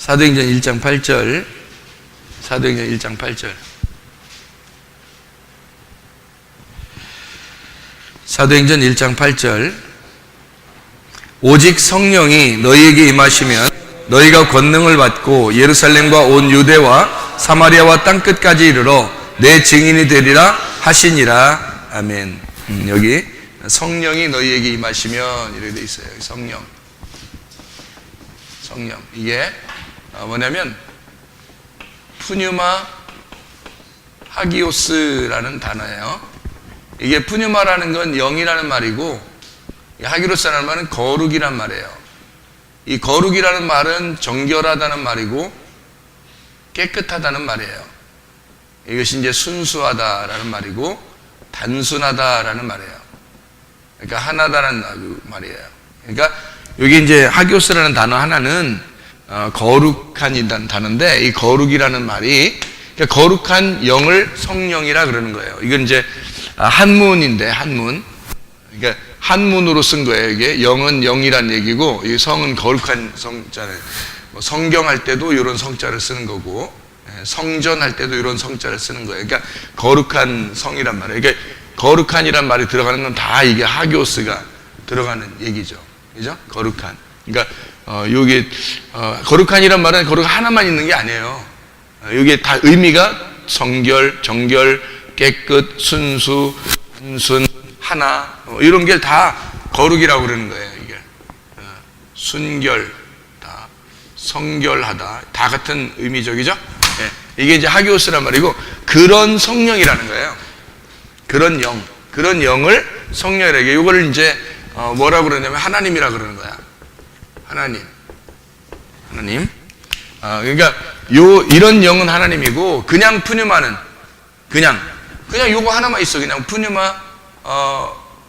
사도행전 1장 8절. 사도행전 1장 8절. 사도행전 1장 8절. 오직 성령이 너희에게 임하시면 너희가 권능을 받고 예루살렘과 온 유대와 사마리아와 땅끝까지 이르러 내 증인이 되리라 하시니라. 아멘. 여기 성령이 너희에게 임하시면 이렇게 돼 있어요. 성령. 이게 뭐냐면 푸뉴마 하기오스라는 단어예요. 이게 푸뉴마라는 건 영이라는 말이고, 하기오스라는 말은 거룩이란 말이에요. 이 거룩이라는 말은 정결하다는 말이고 깨끗하다는 말이에요. 이것이 이제 순수하다라는 말이고 단순하다라는 말이에요. 그러니까 하나다라는 말이에요. 그러니까 여기 이제 하기오스라는 단어 하나는 거룩한이라는 단어인데, 이 거룩이라는 말이 그러니까 거룩한 영을 성령이라 그러는 거예요. 이건 이제 한문인데, 한문. 그러니까 한문으로 쓴 거예요. 이게 영은 영이란 얘기고, 이 성은 거룩한 성자를, 뭐 성경할 때도 이런 성자를 쓰는 거고, 성전할 때도 이런 성자를 쓰는 거예요. 그러니까 거룩한 성이란 말이에요. 그러니까 거룩한이란 말이 들어가는 건 다 이게 하기오스가 들어가는 얘기죠. 그죠? 거룩한. 그러니까 여기 거룩한이란 말은 거룩 하나만 있는 게 아니에요. 여기에 다 의미가 성결, 정결, 깨끗, 순수, 단순, 하나, 이런 게 다 거룩이라고 그러는 거예요. 이게 순결, 다 성결하다, 다 같은 의미적이죠. 이게 이제 하기오스란 말이고, 그런 성령이라는 거예요. 그런 영을 성령이라고. 이걸 이제 뭐라고 그러냐면 하나님이라 그러는 거야. 하나님. 그러니까 이런 영은 하나님이고, 그냥 푸뉴마는 그냥 요거 하나만 있어. 그냥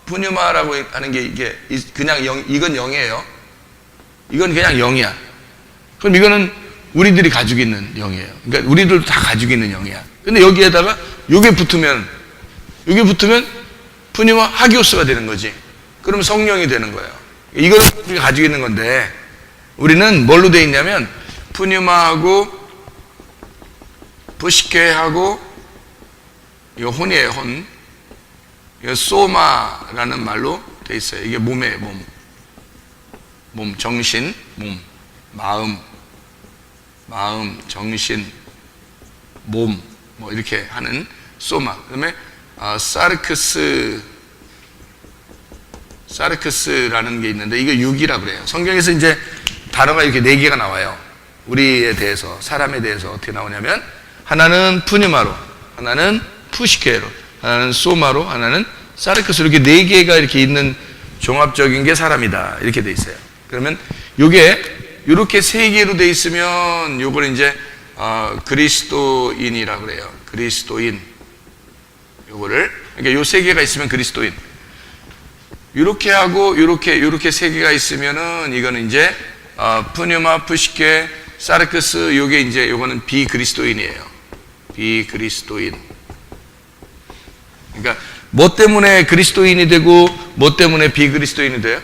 푸뉴마라고 하는 게 이게 그냥 이건 영이에요. 이건 그냥 영이야. 그럼 이거는 우리들이 가지고 있는 영이에요. 그러니까 우리들도 다 가지고 있는 영이야. 근데 여기에다가 요게 붙으면 푸뉴마 하기오스가 되는 거지. 그럼 성령이 되는 거예요. 이거는 우리가 가지고 있는 건데, 우리는 뭘로 되어 있냐면 푸뉴마하고 부시케하고 이거 혼이에요. 혼. 이거 소마라는 말로 되어 있어요. 이게 몸이에요. 몸, 정신, 몸, 마음, 정신, 몸, 뭐 이렇게 하는 소마. 그다음에 사르크스라는 게 있는데, 이거 육이라 그래요. 성경에서 이제 단어가 이렇게 4개가 나와요. 우리에 대해서, 사람에 대해서 어떻게 나오냐면, 하나는 푸뉴마로, 하나는 푸시케로, 하나는 소마로, 하나는 사르크스로, 이렇게 4개가 이렇게 있는 종합적인 게 사람이다. 이렇게 돼 있어요. 그러면 요게 이렇게 3개로 돼 있으면 요걸 이제 그리스도인이라 그래요. 그리스도인. 요거를, 그러니까 요 3개가 있으면 그리스도인. 요렇게 하고 요렇게 3개가 있으면은 이거는 이제 푸뉴마, 푸시케, 사르크스, 요게 이제 요거는 비그리스도인이에요. 비그리스도인. 그러니까 뭐 때문에 그리스도인이 되고 뭐 때문에 비그리스도인이 돼요?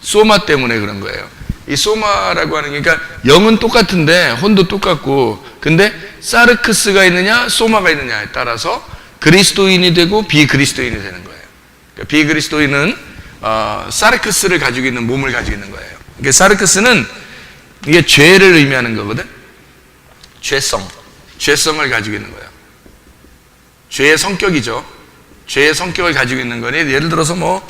소마 때문에 그런 거예요. 이 소마라고 하는 게, 그러니까 영은 똑같은데 혼도 똑같고, 근데 사르크스가 있느냐 소마가 있느냐에 따라서 그리스도인이 되고 비그리스도인이 되는 거예요. 그러니까 비그리스도인은 사르크스를 가지고 있는 몸을 가지고 있는 거예요. 그러니까 사르크스는 이게 죄를 의미하는 거거든. 죄성을 가지고 있는 거예요. 죄의 성격이죠. 죄의 성격을 가지고 있는 거니, 예를 들어서 뭐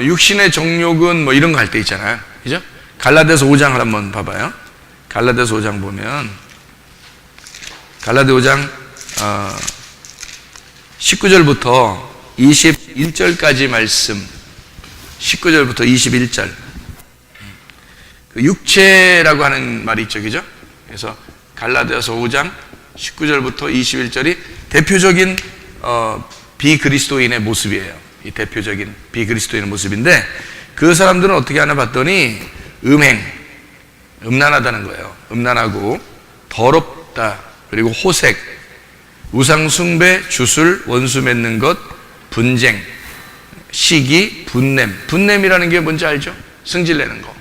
육신의 정욕은 뭐 이런 거 할 때 있잖아요. 그죠? 갈라디아서 5장을 한번 봐봐요. 갈라디아서 5장 보면, 갈라디아 5장 19절부터 21절까지 말씀, 19절부터 21절. 그 육체라고 하는 말이 있죠. 그죠? 그래서 갈라디아서 5장 19절부터 21절이 대표적인 비그리스도인의 모습이에요. 이 대표적인 비그리스도인의 모습인데, 그 사람들은 어떻게 하나 봤더니 음란하다는 거예요. 음란하고 더럽다. 그리고 호색, 우상숭배, 주술, 원수 맺는 것, 분쟁, 시기, 분냄이라는 게 뭔지 알죠? 승질내는 거.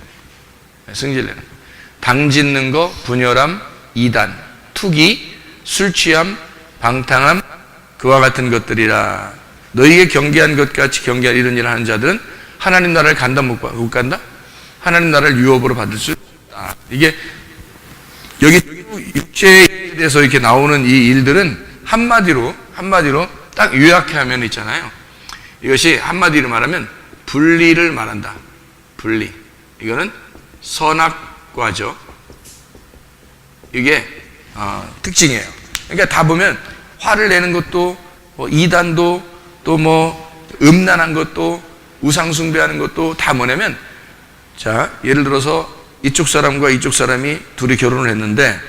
당짓는 거, 분열함, 이단, 투기, 술 취함, 방탕함, 그와 같은 것들이라. 너희에게 경계한 것 같이 경계한 이런 일을 하는 자들은 하나님 나라를 간다 못 간다? 하나님 나라를 유업으로 받을 수 없다. 이게 여기 육체에 대해서 이렇게 나오는 이 일들은 한마디로 딱 요약해 하면 있잖아요. 이것이 한마디로 말하면 분리를 말한다. 분리. 이거는 선악과죠. 이게 특징이에요. 그러니까 다 보면 화를 내는 것도 이단도 또 음란한 것도 우상 숭배하는 것도 다 뭐냐면, 자, 예를 들어서 이쪽 사람과 이쪽 사람이 둘이 결혼을 했는데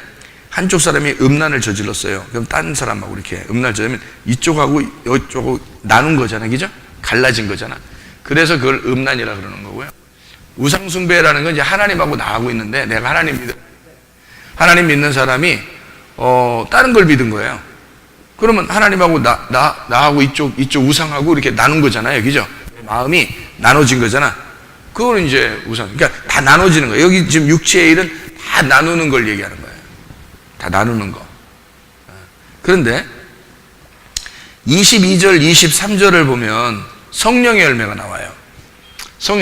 한쪽 사람이 음란을 저질렀어요. 그럼 다른 사람하고 이렇게 음란을 저지르면 이쪽하고 이쪽하고 나눈 거잖아요. 그죠? 갈라진 거잖아. 그래서 그걸 음란이라 그러는 거고요. 우상 숭배라는 건 이제 하나님하고 나하고 있는데, 내가 하나님 믿는 사람이 다른 걸 믿은 거예요. 그러면 하나님하고 나하고 이쪽 우상하고 이렇게 나눈 거잖아요. 그죠? 마음이 나눠진 거잖아. 그거는 이제 우상. 그러니까 다 나눠지는 거예요. 여기 지금 육체의 일은 다 나누는 걸 얘기하는 거예요. 다 나누는 거. 그런데 22절, 23절을 보면 성령의 열매가 나와요.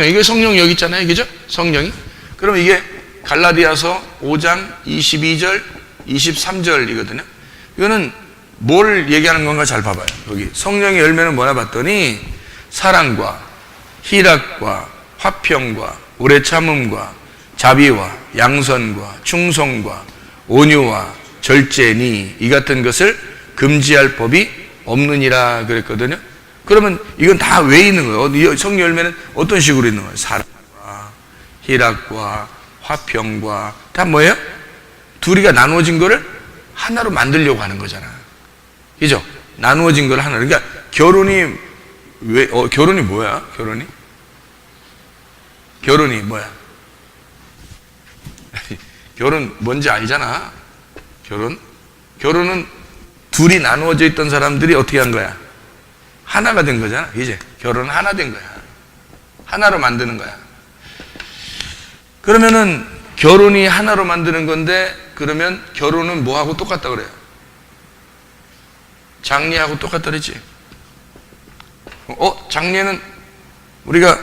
이게 성령 여기 있잖아요. 그죠? 성령이. 그럼 이게 갈라디아서 5장 22절, 23절이거든요. 이거는 뭘 얘기하는 건가 잘 봐봐요. 여기 성령의 열매는 뭐냐 봤더니 사랑과 희락과 화평과 오래 참음과 자비와 양선과 충성과 온유와 절제니 이 같은 것을 금지할 법이 없느니라 그랬거든요. 그러면 이건 다 왜 있는 거예요? 성령 열매는 어떤 식으로 있는 거예요? 사랑과 희락과 화평과 다 뭐예요? 둘이가 나누어진 거를 하나로 만들려고 하는 거잖아. 그죠? 나누어진 걸 하나. 그러니까 결혼이 결혼이 뭐야? 결혼이 뭐야? 결혼 뭔지 알잖아. 결혼은 둘이 나누어져 있던 사람들이 어떻게 한 거야? 하나가 된 거잖아. 이제 결혼은 하나 된 거야. 하나로 만드는 거야. 그러면은 결혼이 하나로 만드는 건데, 그러면 결혼은 뭐하고 똑같다 그래요? 장례하고 똑같다 그랬지? 장례는 우리가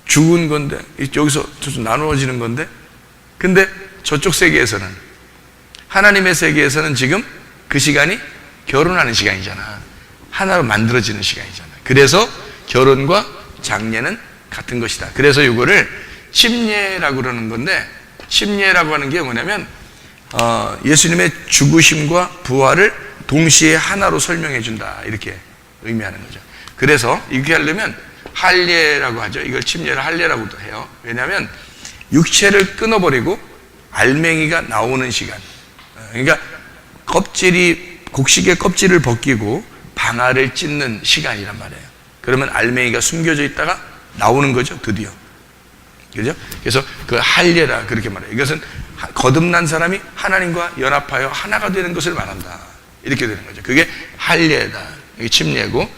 죽은 건데, 여기서 나누어지는 건데, 근데 저쪽 세계에서는, 하나님의 세계에서는 지금 그 시간이 결혼하는 시간이잖아. 하나로 만들어지는 시간이잖아. 그래서 결혼과 장례는 같은 것이다. 그래서 이거를 침례라고 그러는 건데, 침례라고 하는 게 뭐냐면 예수님의 죽으심과 부활을 동시에 하나로 설명해 준다, 이렇게 의미하는 거죠. 그래서 이렇게 하려면 할례라고 하죠. 이걸 침례를 할례라고도 해요. 왜냐하면 육체를 끊어버리고 알맹이가 나오는 시간. 그러니까 곡식의 껍질을 벗기고 방아를 찢는 시간이란 말이에요. 그러면 알맹이가 숨겨져 있다가 나오는 거죠, 드디어. 그죠? 그래서 그 할례라 그렇게 말해요. 이것은 거듭난 사람이 하나님과 연합하여 하나가 되는 것을 말한다, 이렇게 되는 거죠. 그게 할례다, 이게 침례고.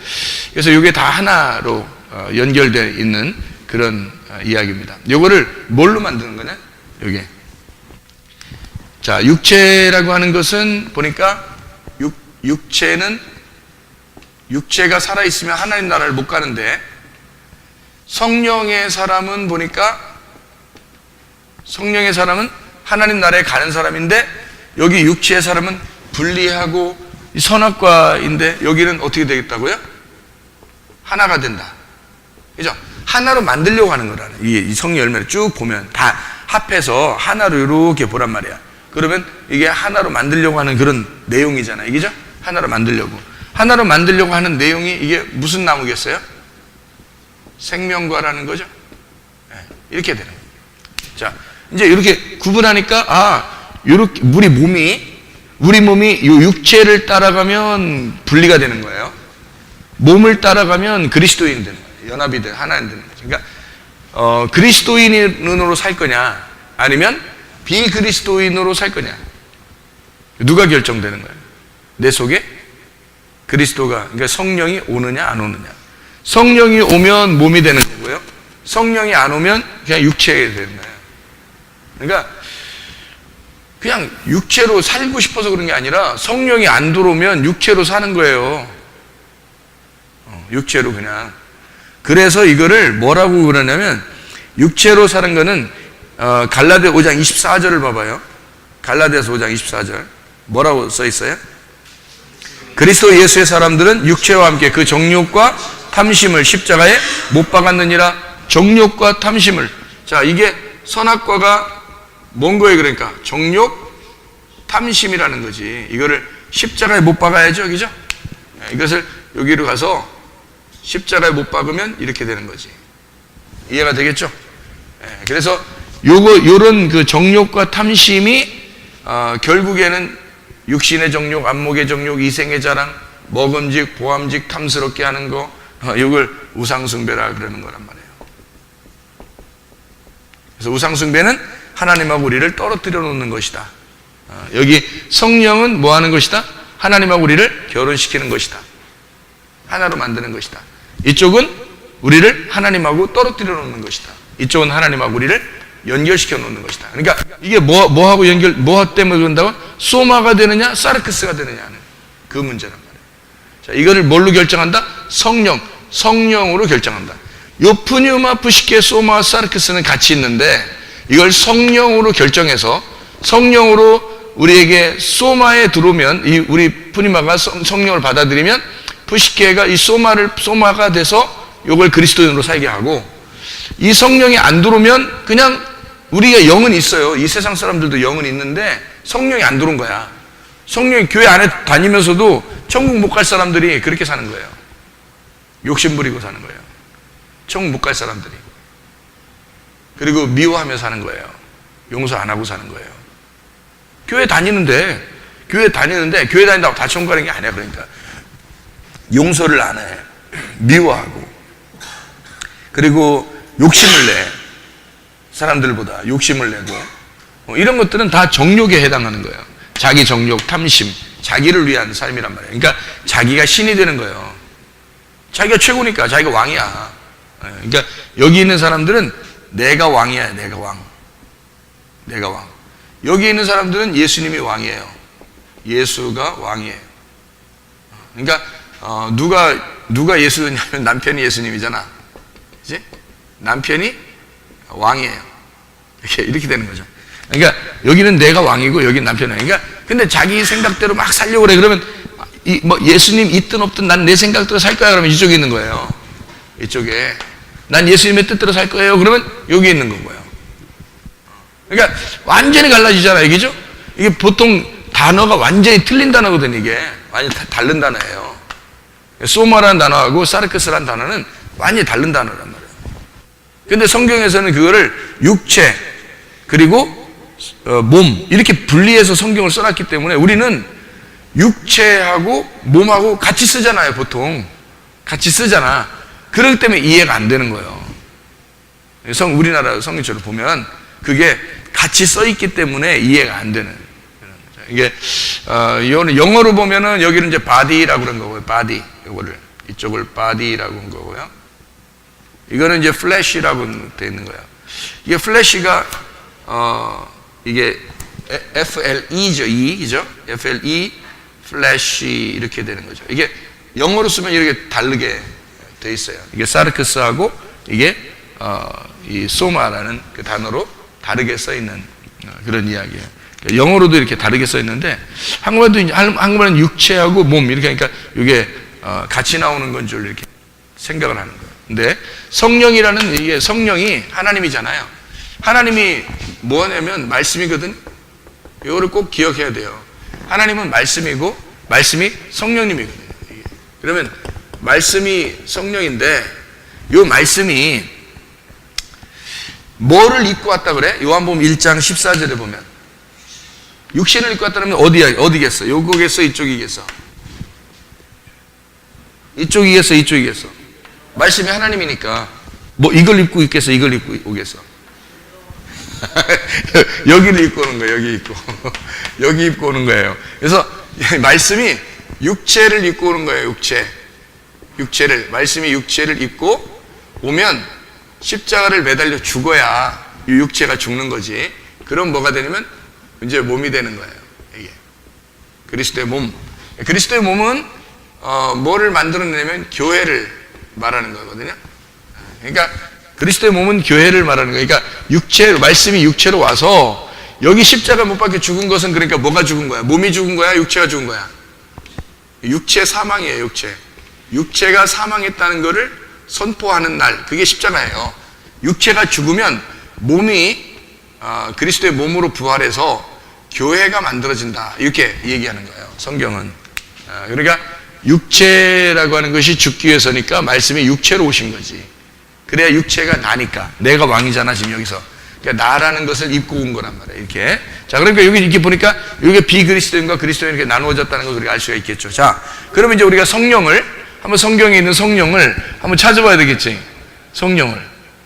그래서 이게 다 하나로 연결되어 있는 그런 이야기입니다. 이거를 뭘로 만드는 거냐? 여기. 자, 육체라고 하는 것은 보니까 육체가 살아있으면 하나님 나라를 못 가는데, 성령의 사람은 보니까 성령의 사람은 하나님 나라에 가는 사람인데, 여기 육체의 사람은 분리하고 선악과인데, 여기는 어떻게 되겠다고요? 하나가 된다. 그죠? 하나로 만들려고 하는 거라는, 이 성령 열매를 쭉 보면 다 합해서 하나로 이렇게 보란 말이야. 그러면 이게 하나로 만들려고 하는 그런 내용이잖아요. 그죠? 하나로 만들려고 하는 내용이 이게 무슨 나무겠어요? 생명과라는 거죠. 네, 이렇게 되는 거예요. 자, 이제 이렇게 구분하니까, 이렇게 우리 몸이 이 육체를 따라가면 분리가 되는 거예요. 몸을 따라가면 그리스도인 되는 거예요. 연합이 되는, 하나인 되는 거죠. 그러니까 그리스도인으로 살 거냐, 아니면 비그리스도인으로 살 거냐, 누가 결정되는 거예요? 내 속에 그리스도가, 그러니까 성령이 오느냐 안 오느냐. 성령이 오면 몸이 되는 거고요. 성령이 안 오면 그냥 육체가 되는 거예요. 그러니까 그냥 육체로 살고 싶어서 그런 게 아니라 성령이 안 들어오면 육체로 사는 거예요. 육체로 그냥. 그래서 이거를 뭐라고 그러냐면 육체로 사는 거는 갈라디아 5장 24절을 봐봐요. 갈라디아서 5장 24절 뭐라고 써 있어요? 그리스도 예수의 사람들은 육체와 함께 그 정욕과 탐심을 십자가에 못 박았느니라. 정욕과 탐심을. 자, 이게 선악과가 뭔 거예요? 그러니까 정욕, 탐심이라는 거지. 이거를 십자가에 못 박아야죠, 그죠? 이것을 여기로 가서 십자가에 못 박으면 이렇게 되는 거지. 이해가 되겠죠? 그래서 요런 그 정욕과 탐심이 결국에는 육신의 정욕, 안목의 정욕, 이생의 자랑, 먹음직, 보암직, 탐스럽게 하는 거, 이걸 우상숭배라 그러는 거란 말이에요. 그래서 우상숭배는 하나님하고 우리를 떨어뜨려 놓는 것이다. 여기 성령은 뭐 하는 것이다? 하나님하고 우리를 결혼시키는 것이다. 하나로 만드는 것이다. 이쪽은 우리를 하나님하고 떨어뜨려 놓는 것이다. 이쪽은 하나님하고 우리를 연결시켜 놓는 것이다. 그러니까 이게 뭐하고 뭐 때문에 그런다고? 소마가 되느냐, 사르크스가 되느냐는 그 문제란 말이에요. 자, 이거를 뭘로 결정한다? 성령으로 결정한다. 요 푸뉴마, 푸시케, 소마, 사르크스는 같이 있는데 이걸 성령으로 결정해서 성령으로 우리에게 소마에 들어오면 우리 푸뉴마가 성령을 받아들이면 푸시케가 이 소마가 돼서 이걸 그리스도인으로 살게 하고, 이 성령이 안 들어오면 그냥 우리가 영은 있어요. 이 세상 사람들도 영은 있는데 성령이 안 들어온 거야. 성령이 교회 안에 다니면서도 천국 못 갈 사람들이 그렇게 사는 거예요. 욕심 부리고 사는 거예요. 천국 못 갈 사람들이. 그리고 미워하며 사는 거예요. 용서 안 하고 사는 거예요. 교회 다니는데 교회 다닌다고 다 천국 가는 게 아니야. 그러니까 용서를 안 해. 미워하고. 그리고 욕심을 내. 사람들보다 욕심을 내고. 이런 것들은 다 정욕에 해당하는 거예요. 자기 정욕, 탐심, 자기를 위한 삶이란 말이에요. 그러니까 자기가 신이 되는 거예요. 자기가 최고니까, 자기가 왕이야. 그러니까 여기 있는 사람들은 내가 왕이야. 내가 왕. 여기 있는 사람들은 예수님이 왕이에요. 예수가 왕이에요. 그러니까 누가 예수냐면 남편이 예수님이잖아. 그치? 남편이 왕이에요. 이렇게 되는 거죠. 그러니까 여기는 내가 왕이고 여기는 남편이 왕이야. 그러니까 근데 자기 생각대로 막 살려고 그래. 그러면 예수님 있든 없든 난 내 생각대로 살 거야. 그러면 이쪽에 있는 거예요. 이쪽에. 난 예수님의 뜻대로 살 거예요. 그러면 여기 있는 거고요. 그러니까 완전히 갈라지잖아요. 그죠? 이게 보통 단어가 완전히 틀린 단어거든. 이게 완전히 다른 단어예요. 소마라는 단어하고 사르크스라는 단어는 완전히 다른 단어란 말이에요. 근데 성경에서는 그거를 육체 그리고 몸 이렇게 분리해서 성경을 써놨기 때문에 우리는 육체하고 몸하고 같이 쓰잖아요. 보통 같이 쓰잖아. 그렇기 때문에 이해가 안 되는 거예요. 우리나라 성경처럼 보면 그게 같이 써 있기 때문에 이해가 안 되는. 이게 영어로 보면은 여기는 이제 body라고 그런 거고요. body 이거를 이쪽을 body라고 한 거고요. 이거는 이제 flesh라고 되어 있는 거예요. 이게 flesh가 이게 FLE죠, E죠. FLE flesh 이렇게 되는 거죠. 이게 영어로 쓰면 이렇게 다르게 돼 있어요. 이게 사르크스하고 이게 이 소마라는 그 단어로 다르게 써 있는 그런 이야기예요. 영어로도 이렇게 다르게 써 있는데 한국말은 육체하고 몸 이렇게 하니까 이게 같이 나오는 건 줄 이렇게 생각을 하는 거예요. 근데 성령이라는 이게 성령이 하나님이잖아요. 하나님이 뭐냐면 말씀이거든. 이거를 꼭 기억해야 돼요. 하나님은 말씀이고 말씀이 성령님이거든요. 그러면 말씀이 성령인데 이 말씀이 뭐를 입고 왔다 그래? 요한복음 1장 14절에 보면 육신을 입고 왔다면 어디겠어? 요거겠어? 이쪽이겠어? 이쪽이겠어? 말씀이 하나님이니까 뭐 이걸 입고 있겠어? 이걸 입고 오겠어? 여기를 입고 오는 거예요. 여기 입고 오는 거예요. 그래서 말씀이 육체를 입고 오는 거예요. 말씀이 육체를 입고 오면 십자가를 매달려 죽어야 이 육체가 죽는 거지. 그럼 뭐가 되냐면 이제 몸이 되는 거예요. 이게 그리스도의 몸. 그리스도의 몸은 뭐를 만들어내냐면 교회를 말하는 거거든요. 그러니까 그리스도의 몸은 교회를 말하는 거예요. 그러니까 말씀이 육체로 와서 여기 십자가 못 박혀 죽은 것은 그러니까 뭐가 죽은 거야? 몸이 죽은 거야? 육체가 죽은 거야? 육체 사망이에요. 육체가 사망했다는 것을 선포하는 날, 그게 십자가예요. 육체가 죽으면 몸이 그리스도의 몸으로 부활해서 교회가 만들어진다, 이렇게 얘기하는 거예요, 성경은. 그러니까 육체라고 하는 것이 죽기 위해서니까 말씀이 육체로 오신 거지. 그래야 육체가 나니까. 내가 왕이잖아 지금 여기서. 그러니까 나라는 것을 입고 온 거란 말이에요. 이렇게. 자, 그러니까 여기 이렇게 보니까 이게 비그리스도인과 그리스도인 이렇게 나누어졌다는 것을 우리가 알 수가 있겠죠. 자, 그러면 이제 우리가 한번 성경에 있는 성령을 한번 찾아봐야 되겠지. 성령을.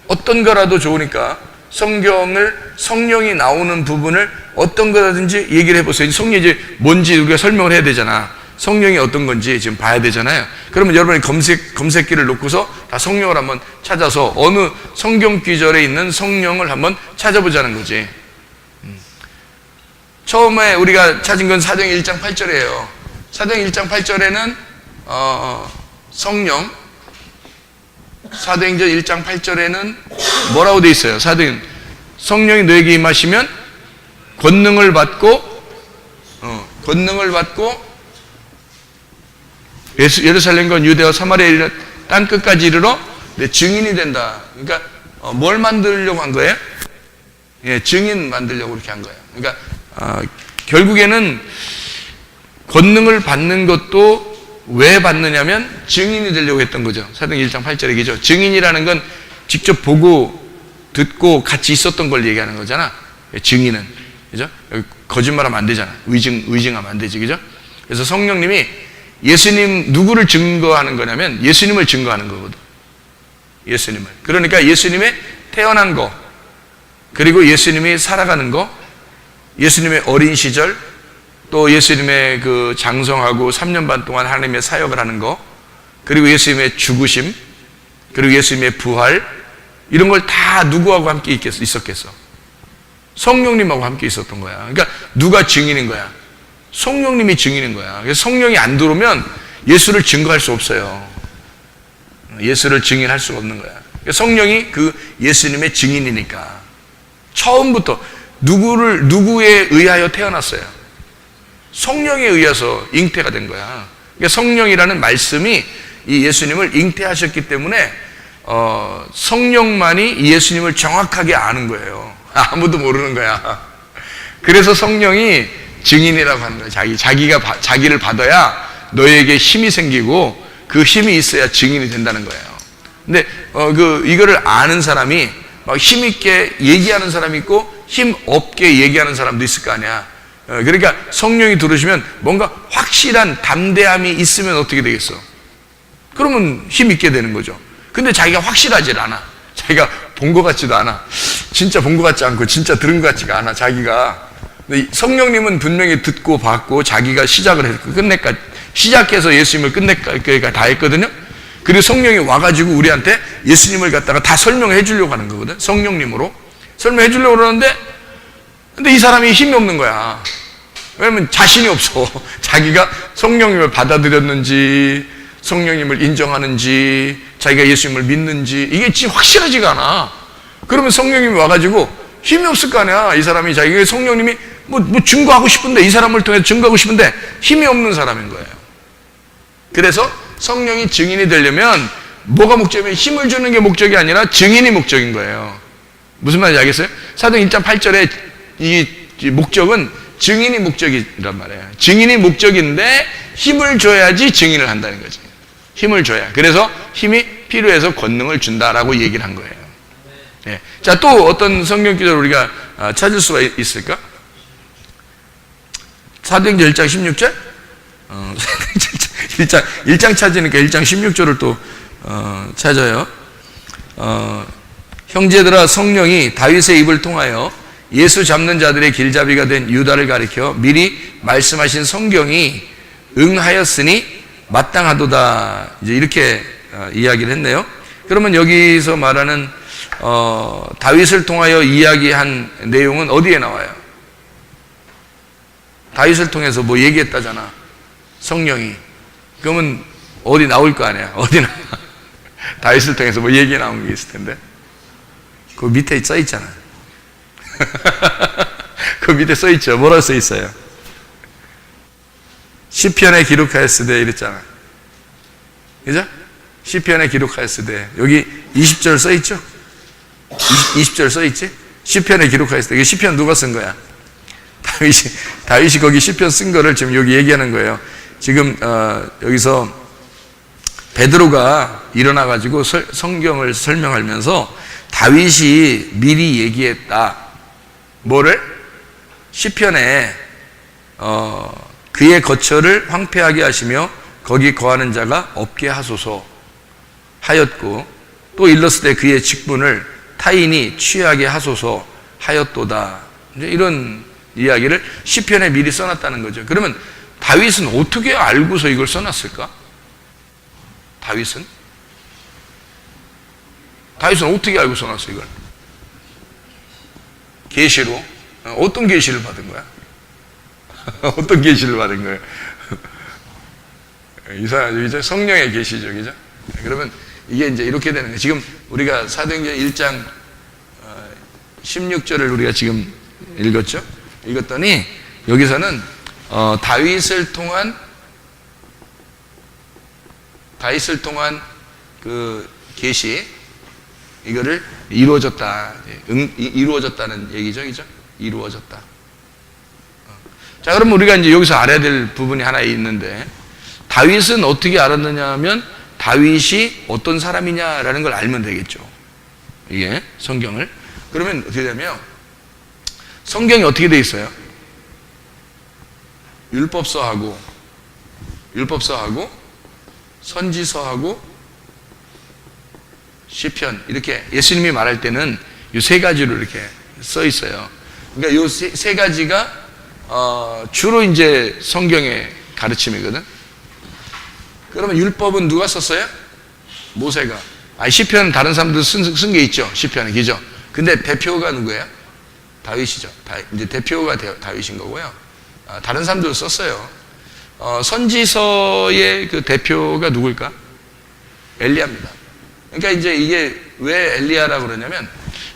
어떤 거라도 좋으니까 성령이 나오는 부분을 어떤 거라든지 얘기를 해보세요. 성령이 이제 뭔지 우리가 설명을 해야 되잖아. 성령이 어떤 건지 지금 봐야 되잖아요. 그러면 여러분이 검색기를 놓고서 다 성령을 한번 찾아서 어느 성경 구절에 있는 성령을 한번 찾아보자는 거지. 처음에 우리가 찾은 건 사도행 1장 8절이에요. 사도행 1장 8절에는 성령, 사도행전 1장 8절에는 뭐라고 돼 있어요? 성령이 너에게 임하시면 권능을 받고 예루살렘과 유대와 사마리아 땅 끝까지 이르러 내 증인이 된다. 그러니까 뭘 만들려고 한 거예요? 예, 증인 만들려고 그렇게 한 거예요. 그러니까 결국에는 권능을 받는 것도 왜 받느냐면 증인이 되려고 했던 거죠. 사도행 1장 8절에 얘기죠. 증인이라는 건 직접 보고 듣고 같이 있었던 걸 얘기하는 거잖아. 증인은. 그죠? 거짓말하면 안 되잖아. 의증하면 안 되지. 그죠? 그래서 성령님이 예수님 누구를 증거하는 거냐면 예수님을 증거하는 거거든. 예수님을. 그러니까 예수님의 태어난 거, 그리고 예수님이 살아가는 거, 예수님의 어린 시절, 또 예수님의 그 장성하고 3년 반 동안 하나님의 사역을 하는 거, 그리고 예수님의 죽으심, 그리고 예수님의 부활, 이런 걸 다 누구하고 함께 있었겠어? 성령님하고 함께 있었던 거야. 그러니까 누가 증인인 거야? 성령님이 증인인 거야. 그래서 성령이 안 들어오면 예수를 증거할 수 없어요. 예수를 증인할 수가 없는 거야. 그러니까 성령이 그 예수님의 증인이니까 처음부터 누구에 의하여 태어났어요? 성령에 의해서 잉태가 된 거야. 그러니까 성령이라는 말씀이 이 예수님을 잉태하셨기 때문에 성령만이 예수님을 정확하게 아는 거예요. 아무도 모르는 거야. 그래서 성령이 증인이라고 하는 거예요. 자기를 받아야 너에게 힘이 생기고 그 힘이 있어야 증인이 된다는 거예요. 근데 이거를 아는 사람이 막 힘있게 얘기하는 사람이 있고 힘 없게 얘기하는 사람도 있을 거 아니야. 그러니까 성령이 들으시면 뭔가 확실한 담대함이 있으면 어떻게 되겠어? 그러면 힘 있게 되는 거죠. 근데 자기가 확실하질 않아. 자기가 본 것 같지도 않아. 진짜 본 것 같지 않고 진짜 들은 것 같지가 않아, 자기가. 근데 성령님은 분명히 듣고 봤고 자기가 시작을 했고 시작해서 예수님을 끝내까지 다 했거든요. 그리고 성령이 와가지고 우리한테 예수님을 갖다가 다 설명해 주려고 하는 거거든. 성령님으로 설명해 주려고 그러는데, 근데 이 사람이 힘이 없는 거야. 왜냐면 자신이 없어. 자기가 성령님을 받아들였는지 성령님을 인정하는지 자기가 예수님을 믿는지 이게 지금 확실하지가 않아. 그러면 성령님이 와가지고 힘이 없을 거 아니야. 이 사람이 자기가 성령님이 뭐 증거하고 싶은데, 이 사람을 통해서 증거하고 싶은데 힘이 없는 사람인 거예요. 그래서 성령이 증인이 되려면 뭐가 목적이면 힘을 주는 게 목적이 아니라 증인이 목적인 거예요. 무슨 말인지 알겠어요? 사도행 1장 8절에 이 목적은 증인이 목적이란 말이에요. 증인이 목적인데 힘을 줘야지 증인을 한다는 거지. 힘을 줘야. 그래서 힘이 필요해서 권능을 준다라고 얘기를 한 거예요. 네. 자, 또 어떤 성경 구절을 우리가 찾을 수가 있을까? 사도행전 1장 16절? 1장 찾으니까 1장 16절을 또 찾아요. 형제들아, 성령이 다윗의 입을 통하여 예수 잡는 자들의 길잡이가 된 유다를 가리켜 미리 말씀하신 성경이 응하였으니 마땅하도다. 이제 이렇게 이야기를 했네요. 그러면 여기서 말하는 다윗을 통하여 이야기한 내용은 어디에 나와요? 다윗을 통해서 뭐 얘기했다잖아. 성령이. 그러면 어디 나올 거 아니야? 어디 나와? 다윗을 통해서 뭐 얘기 나온 게 있을 텐데. 그 밑에 써 있잖아. 그 밑에 써 있죠. 뭐라고 써 있어요? 시편에 기록하였으되 이랬잖아. 그죠? 시편에 기록하였으되 여기 20절 써 있죠? 20절 써 있지? 시편에 기록하였으되 이게 시편 누가 쓴 거야? 다윗이 거기 시편 쓴 거를 지금 여기 얘기하는 거예요. 지금 여기서 베드로가 일어나 가지고 성경을 설명하면서 다윗이 미리 얘기했다. 뭐를? 시편에 그의 거처를 황폐하게 하시며 거기 거하는 자가 없게 하소서 하였고, 또 일렀을 때 그의 직분을 타인이 취하게 하소서 하였도다. 이제 이런 이야기를 시편에 미리 써놨다는 거죠. 그러면 다윗은 어떻게 알고서 이걸 써놨을까? 다윗은 어떻게 알고 써놨어 이걸? 계시로? 어떤 계시를 받은 거야? 어떤 계시를 받은 거예요? 이상하죠, 이제 성령의 계시죠, 그죠? 그러면 이게 이제 이렇게 되는 거예요. 지금 우리가 사도행전 1장 16절을 우리가 지금 읽었죠? 읽었더니 여기서는 다윗을 통한 그 계시, 이거를 이루어졌다, 이루어졌다는 얘기죠, 그죠? 이루어졌다. 자, 그럼 우리가 이제 여기서 알아야 될 부분이 하나 있는데, 다윗은 어떻게 알았느냐 하면 다윗이 어떤 사람이냐라는 걸 알면 되겠죠. 이게 성경을. 그러면 어떻게 되냐면 성경이 어떻게 돼 있어요? 율법서하고 선지서하고 시편, 이렇게 예수님이 말할 때는 이 세 가지로 이렇게 써 있어요. 그러니까 이 세 가지가 주로 이제 성경의 가르침이거든. 그러면 율법은 누가 썼어요? 모세가. 시편은 다른 사람들 쓴 게 있죠. 시편은, 그죠? 근데 대표가 누구예요? 다윗이죠. 이제 대표가 다윗인 거고요. 다른 사람들도 썼어요. 선지서의 그 대표가 누굴까? 엘리야입니다. 그러니까 이제 이게 왜 엘리야라고 그러냐면,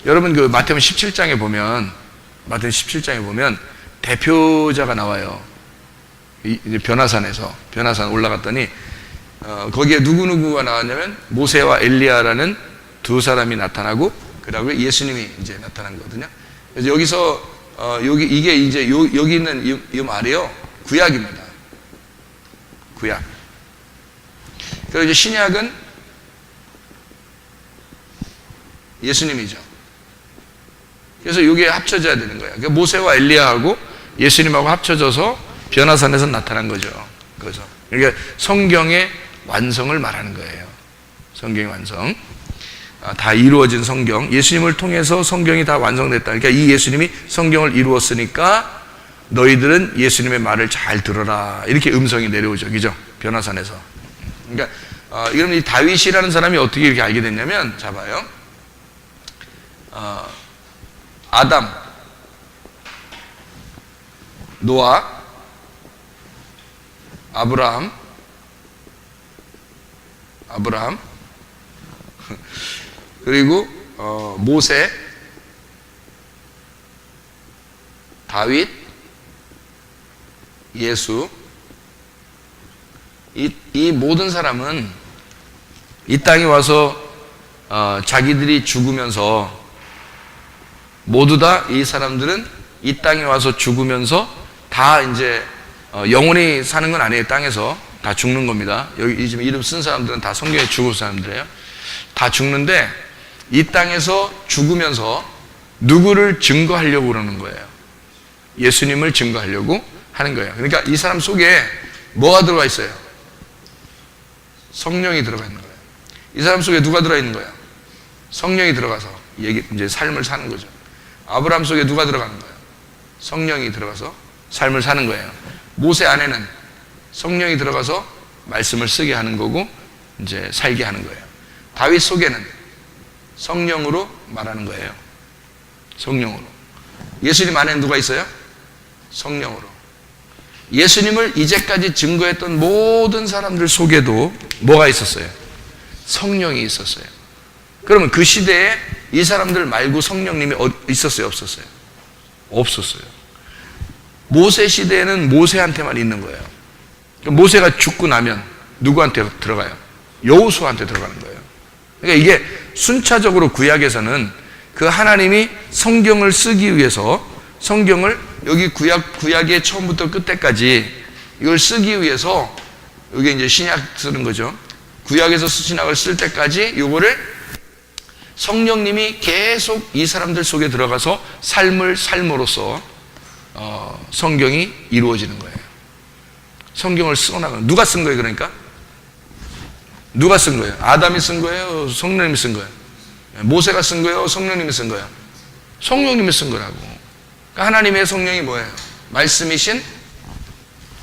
여러분 그 마태복음 17장에 보면 대표자가 나와요. 이제 변화산 올라갔더니 거기에 누구누구가 나왔냐면 모세와 엘리야라는 두 사람이 나타나고, 그다음에 예수님이 이제 나타난 거거든요. 그래서 여기서 이게 이제 여기 있는 이 말이요, 구약입니다. 구약. 그리고 이제 신약은 예수님이죠. 그래서 이게 합쳐져야 되는 거예요. 그러니까 모세와 엘리야하고 예수님하고 합쳐져서 변화산에서 나타난 거죠. 그래서 그러니까 성경의 완성을 말하는 거예요. 성경의 완성. 다 이루어진 성경. 예수님을 통해서 성경이 다 완성됐다. 그러니까 이 예수님이 성경을 이루었으니까 너희들은 예수님의 말을 잘 들어라. 이렇게 음성이 내려오죠. 그죠? 변화산에서. 그러니까 이러면 이 다윗이라는 사람이 어떻게 이렇게 알게 됐냐면, 자 봐요. 아담, 노아, 아브라함, 그리고 모세, 다윗, 예수, 이 모든 사람은 이 땅에 와서 자기들이 죽으면서, 모두 다 이 사람들은 이 땅에 와서 죽으면서 다 이제 영원히 사는 건 아니에요. 땅에서 다 죽는 겁니다. 여기 지금 이름 쓴 사람들은 다 성경에 죽을 사람들이에요. 다 죽는데 이 땅에서 죽으면서 누구를 증거하려고 그러는 거예요? 예수님을 증거하려고 하는 거예요. 그러니까 이 사람 속에 뭐가 들어가 있어요? 성령이 들어가 있는 거예요. 이 사람 속에 누가 들어가 있는 거예요? 성령이 들어가서 이제 삶을 사는 거죠. 아브라함 속에 누가 들어가는 거예요? 성령이 들어가서 삶을 사는 거예요. 모세 안에는 성령이 들어가서 말씀을 쓰게 하는 거고 이제 살게 하는 거예요. 다윗 속에는 성령으로 말하는 거예요. 성령으로. 예수님 안에 누가 있어요? 성령으로. 예수님을 이제까지 증거했던 모든 사람들 속에도 뭐가 있었어요? 성령이 있었어요. 그러면 그 시대에 이 사람들 말고 성령님이 있었어요? 없었어요? 없었어요. 모세 시대에는 모세한테만 있는 거예요. 모세가 죽고 나면 누구한테 들어가요? 여호수아한테 들어가는 거예요. 그러니까 이게 순차적으로 구약에서는 그 하나님이 성경을 쓰기 위해서 성경을 여기 구약의 처음부터 끝에까지 이걸 쓰기 위해서 이게 이제 신약 쓰는 거죠. 구약에서 신약을 쓸 때까지 요거를 성령님이 계속 이 사람들 속에 들어가서 삶을 삶으로써 성경이 이루어지는 거예요. 성경을 쓰고 나가는. 누가 쓴 거예요? 그러니까 누가 쓴 거예요? 아담이 쓴 거예요? 성령님이 쓴 거예요? 모세가 쓴 거예요? 성령님이 쓴 거예요? 성령님이 쓴 거라고. 그러니까 하나님의 성령이 뭐예요? 말씀이신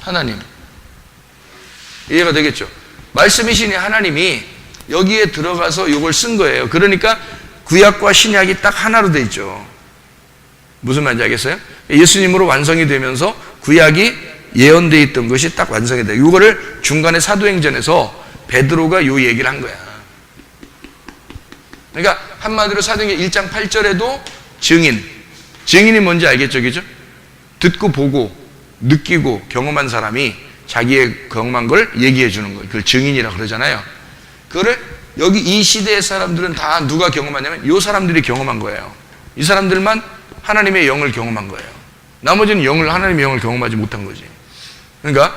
하나님. 이해가 되겠죠? 말씀이신 하나님이 여기에 들어가서 이걸 쓴 거예요. 그러니까 구약과 신약이 딱 하나로 돼 있죠. 무슨 말인지 알겠어요? 예수님으로 완성이 되면서 구약이 예언되어 있던 것이 딱 완성이 돼요. 이거를 중간에 사도행전에서 베드로가 요 얘기를 한 거야. 그러니까 한마디로 사도행전 1장 8절에도 증인이 뭔지 알겠죠? 그죠? 듣고 보고 느끼고 경험한 사람이 자기의 경험한 걸 얘기해 주는 거예요. 그걸 증인이라고 그러잖아요. 그거를 여기 이 시대의 사람들은 다 누가 경험하냐면 이 사람들이 경험한 거예요. 이 사람들만 하나님의 영을 경험한 거예요. 나머지는 하나님의 영을 경험하지 못한 거지. 그러니까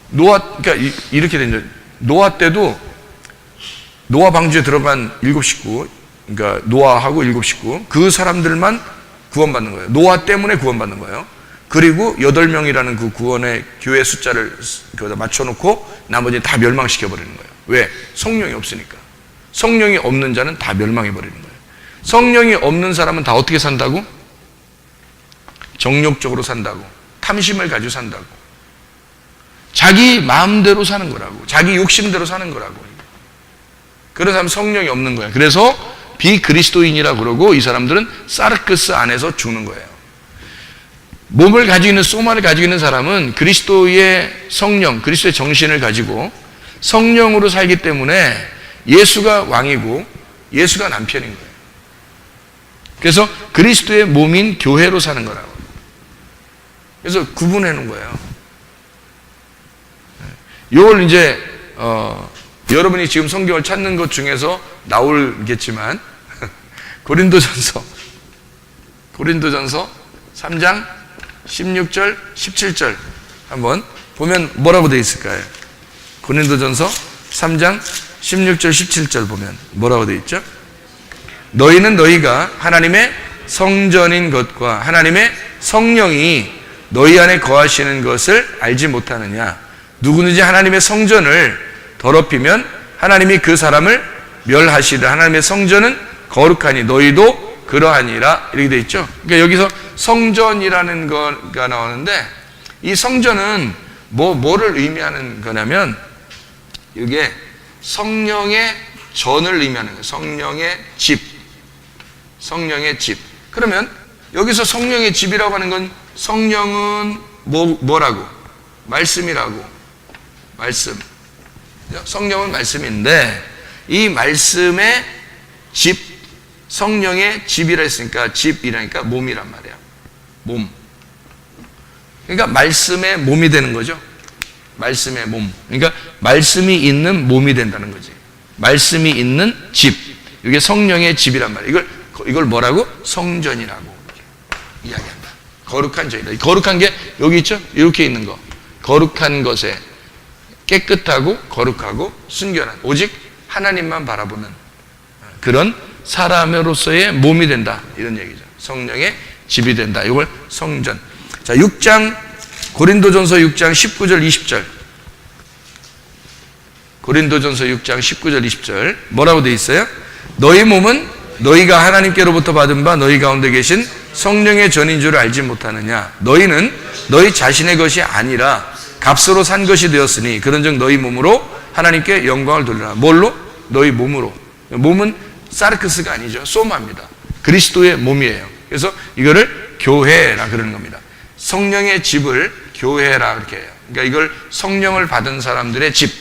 그러니까 이렇게 된 거죠. 노아 때도 노아 방주에 들어간 7 식구, 그러니까 노아하고 7 식구, 그 사람들만 구원받는 거예요. 노아 때문에 구원받는 거예요. 그리고 8명이라는 그 구원의 교회 숫자를 거기다 맞춰놓고 나머지는 다 멸망시켜버리는 거예요. 왜? 성령이 없으니까. 성령이 없는 자는 다 멸망해버리는 거예요. 성령이 없는 사람은 다 어떻게 산다고? 정욕적으로 산다고. 탐심을 가지고 산다고. 자기 마음대로 사는 거라고. 자기 욕심대로 사는 거라고. 그런 사람은 성령이 없는 거예요. 그래서 비그리스도인이라고 그러고 이 사람들은 사르크스 안에서 죽는 거예요. 몸을 가지고 있는 소마를 가지고 있는 사람은 그리스도의 성령, 그리스도의 정신을 가지고 성령으로 살기 때문에 예수가 왕이고 예수가 남편인 거예요. 그래서 그리스도의 몸인 교회로 사는 거라고. 그래서 구분해 놓은 거예요. 이걸 이제 여러분이 지금 성경을 찾는 것 중에서 나오겠지만 고린도전서 3장 16절 17절 한번 보면 뭐라고 되어 있을까요? 고린도전서 3장 16절 17절 보면 뭐라고 되어 있죠? 너희는 너희가 하나님의 성전인 것과 하나님의 성령이 너희 안에 거하시는 것을 알지 못하느냐. 누구든지 하나님의 성전을 더럽히면 하나님이 그 사람을 멸하시리라. 하나님의 성전은 거룩하니 너희도 그러하니라. 이렇게 되어 있죠. 그러니까 여기서 성전이라는 거가 나오는데 이 성전은 뭐를 의미하는 거냐면 이게 성령의 전을 의미하는 거예요. 성령의 집. 그러면 여기서 성령의 집이라고 하는 건 성령은 뭐라고? 말씀이라고. 말씀. 성령은 말씀인데 이 말씀의 집, 성령의 집이라 했으니까 집이라니까 몸이란 말이야. 몸. 그러니까 말씀의 몸이 되는 거죠. 말씀의 몸. 그러니까 말씀이 있는 몸이 된다는 거지. 말씀이 있는 집. 이게 성령의 집이란 말이야. 이걸 뭐라고? 성전이라고 이야기한다. 거룩한 전이다. 거룩한 게 여기 있죠? 이렇게 있는 거. 거룩한 것에 깨끗하고 거룩하고 순결한 오직 하나님만 바라보는 그런 사람으로서의 몸이 된다. 이런 얘기죠. 성령의 집이 된다. 이걸 성전. 자, 6장 고린도전서 6장 19절 20절. 고린도전서 6장 19절 20절 뭐라고 되어 있어요? 너희 몸은 너희가 하나님께로부터 받은 바 너희 가운데 계신 성령의 전인 줄 알지 못하느냐. 너희는 너희 자신의 것이 아니라 값으로 산 것이 되었으니 그런즉 너희 몸으로 하나님께 영광을 돌리라. 뭘로? 너희 몸으로. 몸은 사르크스가 아니죠. 소마입니다. 그리스도의 몸이에요. 그래서 이거를 교회라 그러는 겁니다. 성령의 집을 교회라 그렇게 해요. 그러니까 이걸 성령을 받은 사람들의 집,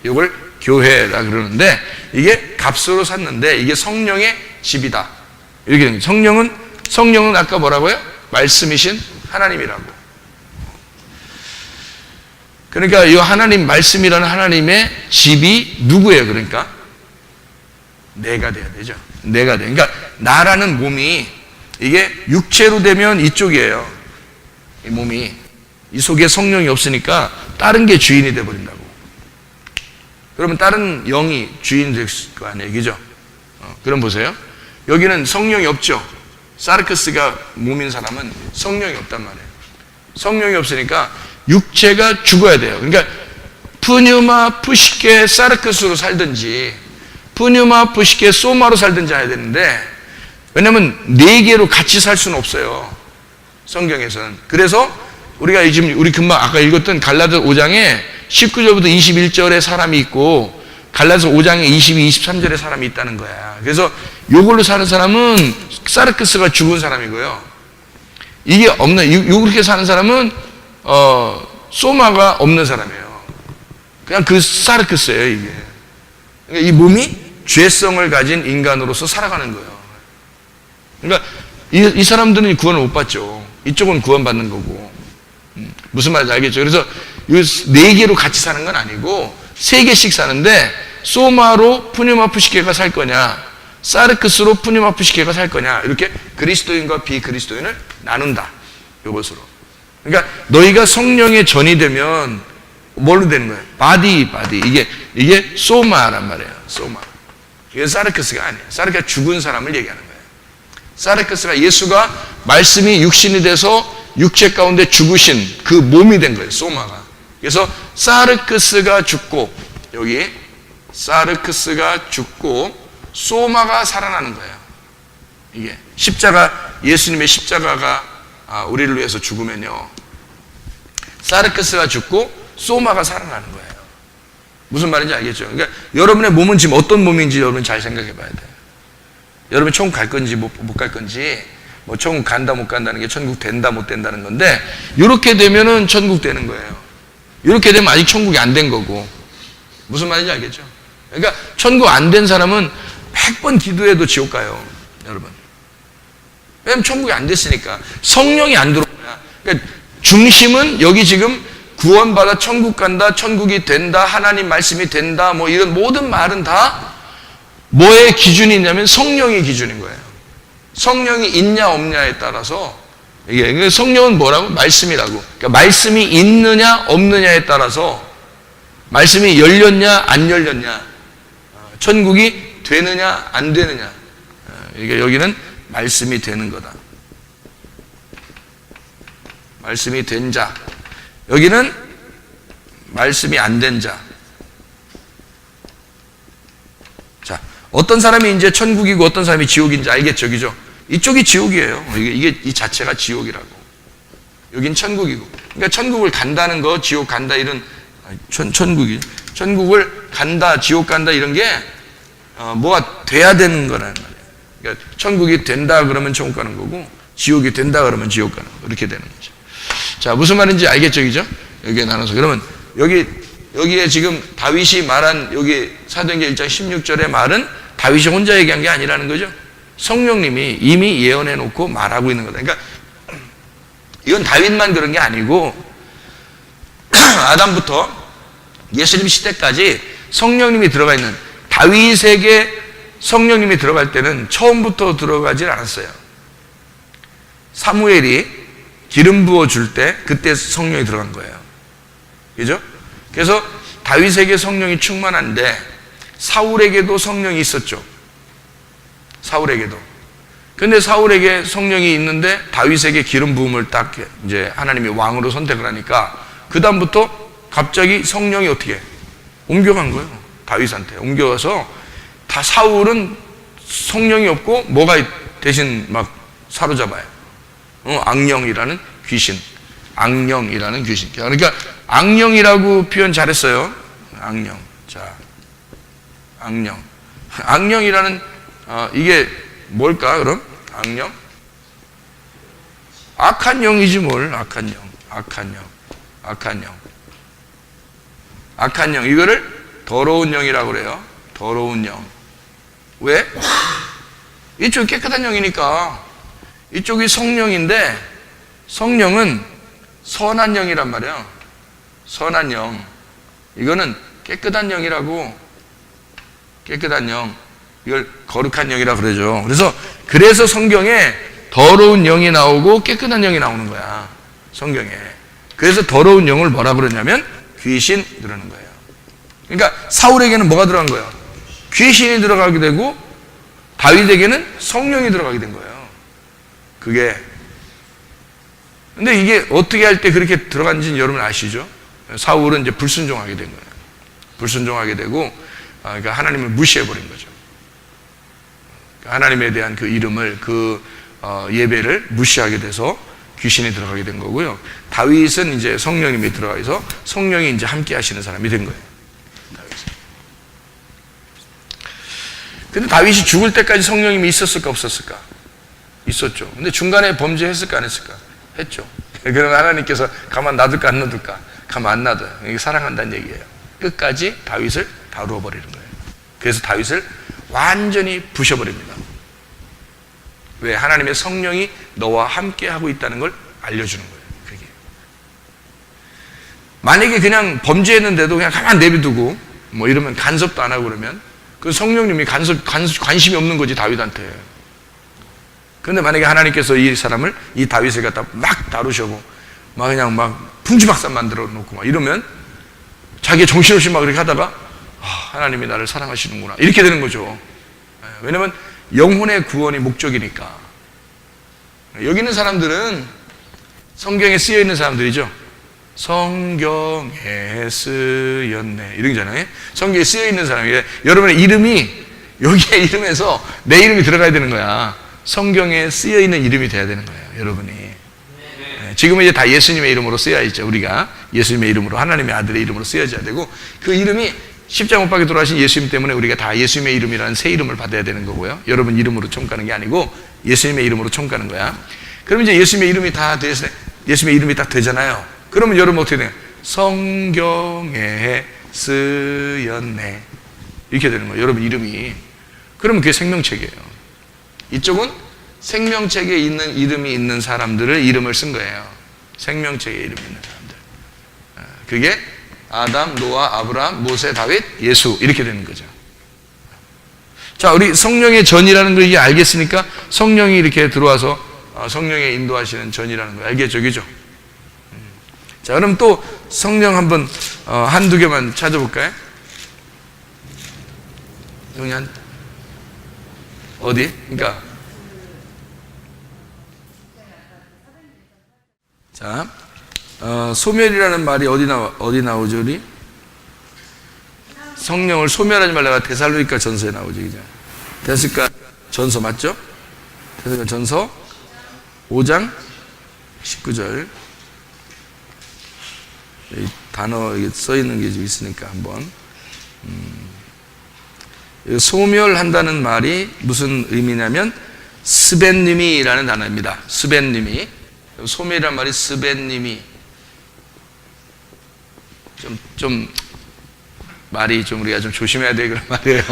이걸 교회라 그러는데, 이게 값으로 샀는데 이게 성령의 집이다, 이렇게 됩니다. 성령은 아까 뭐라고요? 말씀이신 하나님이라고. 그러니까 이 하나님, 말씀이라는 하나님의 집이 누구예요? 그러니까 내가 돼야 되죠. 내가 돼. 그러니까 나라는 몸이, 이게 육체로 되면 이쪽이에요. 이 몸이, 이 속에 성령이 없으니까 다른 게 주인이 돼버린다고. 그러면 다른 영이 주인 될 거 아니에요, 그죠? 그럼 보세요. 여기는 성령이 없죠. 사르크스가 몸인 사람은 성령이 없단 말이에요. 성령이 없으니까 육체가 죽어야 돼요. 그러니까 푸뉴마 푸시케 사르크스로 살든지 푸뉴마 푸시케 소마로 살든지 해야 되는데, 왜냐면 네 개로 같이 살 수는 없어요, 성경에서는. 그래서 우리가 지금 우리 금방 아까 읽었던 갈라디아 5장에 19절부터 21절에 사람이 있고 갈라디아 5장에 22, 23절에 사람이 있다는 거야. 그래서 요걸로 사는 사람은 사르크스가 죽은 사람이고요. 이게 없는, 요렇게 사는 사람은 소마가 없는 사람이에요. 그냥 그 사르크스예요, 이게. 그러니까 이 몸이 죄성을 가진 인간으로서 살아가는 거예요. 그러니까 이 사람들은 구원을 못 받죠. 이쪽은 구원받는 거고. 무슨 말인지 알겠죠? 그래서 네 개로 같이 사는 건 아니고 세 개씩 사는데, 소마로 푸뉴마푸시케가 살 거냐, 사르크스로 푸뉴마푸시케가 살 거냐, 이렇게 그리스도인과 비그리스도인을 나눈다, 이것으로. 그러니까 너희가 성령의 전이 되면 뭘로 되는 거예요? 바디. 이게 소마란 말이에요. 소마. 이게 사르크스가 아니에요. 사르크스가 죽은 사람을 얘기하는 거예요. 사르크스가 예수가 말씀이 육신이 돼서 육체 가운데 죽으신 그 몸이 된 거예요, 소마가. 그래서 사르크스가 죽고, 여기 사르크스가 죽고 소마가 살아나는 거예요. 이게 십자가, 예수님의 십자가가 우리를 위해서 죽으면요, 사르크스가 죽고 소마가 살아나는 거예요. 무슨 말인지 알겠죠? 그러니까 여러분의 몸은 지금 어떤 몸인지 여러분 잘 생각해 봐야 돼요. 여러분 천국 갈 건지 못 갈 건지, 뭐 천국 간다 못 간다는 게 천국 된다 못 된다는 건데, 이렇게 되면은 천국 되는 거예요. 이렇게 되면 아직 천국이 안 된 거고. 무슨 말인지 알겠죠? 그러니까 천국 안 된 사람은 100번 기도해도 지옥 가요, 여러분. 왜냐면 천국이 안 됐으니까. 성령이 안 들어온 거야. 그러니까 중심은 여기 지금 구원받아 천국 간다, 천국이 된다, 하나님 말씀이 된다, 뭐 이런 모든 말은 다 뭐의 기준이 있냐면 성령의 기준인 거예요. 성령이 있냐 없냐에 따라서, 이게 성령은 뭐라고? 말씀이라고. 그러니까 말씀이 있느냐 없느냐에 따라서, 말씀이 열렸냐 안 열렸냐, 천국이 되느냐 안 되느냐, 이게 여기는 말씀이 되는 거다. 말씀이 된 자. 여기는 말씀이 안 된 자. 자, 어떤 사람이 이제 천국이고 어떤 사람이 지옥인지 알겠죠, 그죠? 이쪽이 지옥이에요. 이게 이 자체가 지옥이라고. 여긴 천국이고. 그러니까 천국을 간다는 거, 지옥 간다 이런, 천국이, 천국을 간다, 지옥 간다 이런 게 뭐가 돼야 되는 거라는 말이에요. 그러니까 천국이 된다 그러면 천국 가는 거고, 지옥이 된다 그러면 지옥 가는 거, 이렇게 되는 거죠. 자, 무슨 말인지 알겠죠, 그죠? 여기에 나눠서. 그러면 여기에 지금 다윗이 말한 여기 사도행전 1장 16절의 말은 다윗이 혼자 얘기한 게 아니라는 거죠. 성령님이 이미 예언해 놓고 말하고 있는 거다. 그러니까 이건 다윗만 그런 게 아니고 아담부터 예수님 시대까지 성령님이 들어가 있는, 다윗에게 성령님이 들어갈 때는 처음부터 들어가질 않았어요. 사무엘이 기름 부어 줄 때 그때 성령이 들어간 거예요. 그죠? 그래서 다윗에게 성령이 충만한데 사울에게도 성령이 있었죠. 사울에게도. 근데 사울에게 성령이 있는데 다윗에게 기름 부음을 딱 이제 하나님이 왕으로 선택을 하니까 그다음부터 갑자기 성령이 어떻게 옮겨간 거예요. 다윗한테 옮겨가서 다 사울은 성령이 없고 뭐가 대신 막 사로잡아요. 악령이라는 귀신. 악령이라는 귀신. 그러니까 악령이라고 표현 잘했어요. 악령. 자, 악령. 악령이라는 이게 뭘까 그럼? 악령? 악한 영이지 뭘. 악한 영 이거를 더러운 영이라고 그래요. 더러운 영. 왜? 이쪽이 깨끗한 영이니까. 이쪽이 성령인데 성령은 선한 영이란 말이에요. 선한 영. 이거는 깨끗한 영이라고. 깨끗한 영. 이걸 거룩한 영이라고 그러죠. 그래서 성경에 더러운 영이 나오고 깨끗한 영이 나오는 거야. 성경에. 그래서 더러운 영을 뭐라 그러냐면 귀신 그러는 거예요. 그러니까 사울에게는 뭐가 들어간 거예요? 귀신이 들어가게 되고 다윗에게는 성령이 들어가게 된 거예요. 그게. 근데 이게 어떻게 할 때 그렇게 들어간지는 여러분 아시죠? 사울은 이제 불순종하게 된 거예요. 불순종하게 되고 그러니까 하나님을 무시해버린 거죠. 하나님에 대한 그 이름을 그 예배를 무시하게 돼서 귀신이 들어가게 된 거고요. 다윗은 이제 성령님이 들어가서 성령이 이제 함께 하시는 사람이 된 거예요. 근데 다윗이 죽을 때까지 성령님이 있었을까 없었을까? 있었죠. 근데 중간에 범죄했을까 안 했을까? 했죠. 그러면 하나님께서 가만 놔둘까 안 놔둘까? 가만 안 놔둬요. 이게 사랑한다는 얘기예요. 끝까지 다윗을 다루어 버리는 거예요. 그래서 다윗을 완전히 부셔버립니다. 왜? 하나님의 성령이 너와 함께 하고 있다는 걸 알려주는 거예요. 그게. 만약에 그냥 범죄했는데도 그냥 가만 내비두고 뭐 이러면 간섭도 안 하고 그러면 그 성령님이 관심이 없는 거지 다윗한테. 그런데 만약에 하나님께서 이 사람을 이 다윗을 갖다 막 다루셔고 막 그냥 막 풍지박산 만들어 놓고 막 이러면 자기 정신없이 막 그렇게 하다가 하나님이 나를 사랑하시는구나 이렇게 되는 거죠. 왜냐면 영혼의 구원이 목적이니까. 여기 있는 사람들은 성경에 쓰여 있는 사람들이죠. 성경에 쓰였네 이런 거잖아요. 성경에 쓰여 있는 사람이에요. 여러분의 이름이 여기에 이름에서 내 이름이 들어가야 되는 거야. 성경에 쓰여 있는 이름이 돼야 되는 거예요. 여러분이. 지금은 이제 다 예수님의 이름으로 쓰여 있죠. 우리가 예수님의 이름으로 하나님의 아들의 이름으로 쓰여져야 되고 그 이름이 십자가 못 박에 돌아가신 예수님 때문에 우리가 다 예수님의 이름이라는 새 이름을 받아야 되는 거고요. 여러분 이름으로 총가는 게 아니고 예수님의 이름으로 총가는 거야. 그럼 이제 예수님의 이름이 다 돼서 예수님의 이름이 딱 되잖아요. 그러면 여러분 어떻게 돼요? 성경에 쓰였네 이렇게 되는 거예요. 여러분 이름이. 그러면 그게 생명책이에요. 이쪽은 생명책에 있는 이름이 있는 사람들을 이름을 쓴 거예요. 생명책에 이름이 있는 사람들. 그게 아담, 노아, 아브라함, 모세, 다윗, 예수 이렇게 되는 거죠. 자, 우리 성령의 전이라는 걸 이게 알겠으니까 성령이 이렇게 들어와서 성령의 인도하시는 전이라는 거 알겠죠, 그죠? 자, 그럼 또 성령 한번 한두 개만 찾아볼까요? 여기 어디? 그러니까 자, 소멸이라는 말이 어디 나오죠, 우리? 성령을 소멸하지 말라가 데살로니가 전서에 나오죠, 그죠? 데살로니가 전서 맞죠? 데살로니가 전서 5장 19절. 이 단어 써 있는 게 좀 있으니까 한번. 소멸한다는 말이 무슨 의미냐면 스벤님이라는 단어입니다. 스벤님이. 소멸이란 말이 스벤님이. 좀 말이 좀 우리가 좀 조심해야 돼 그런 말이에요.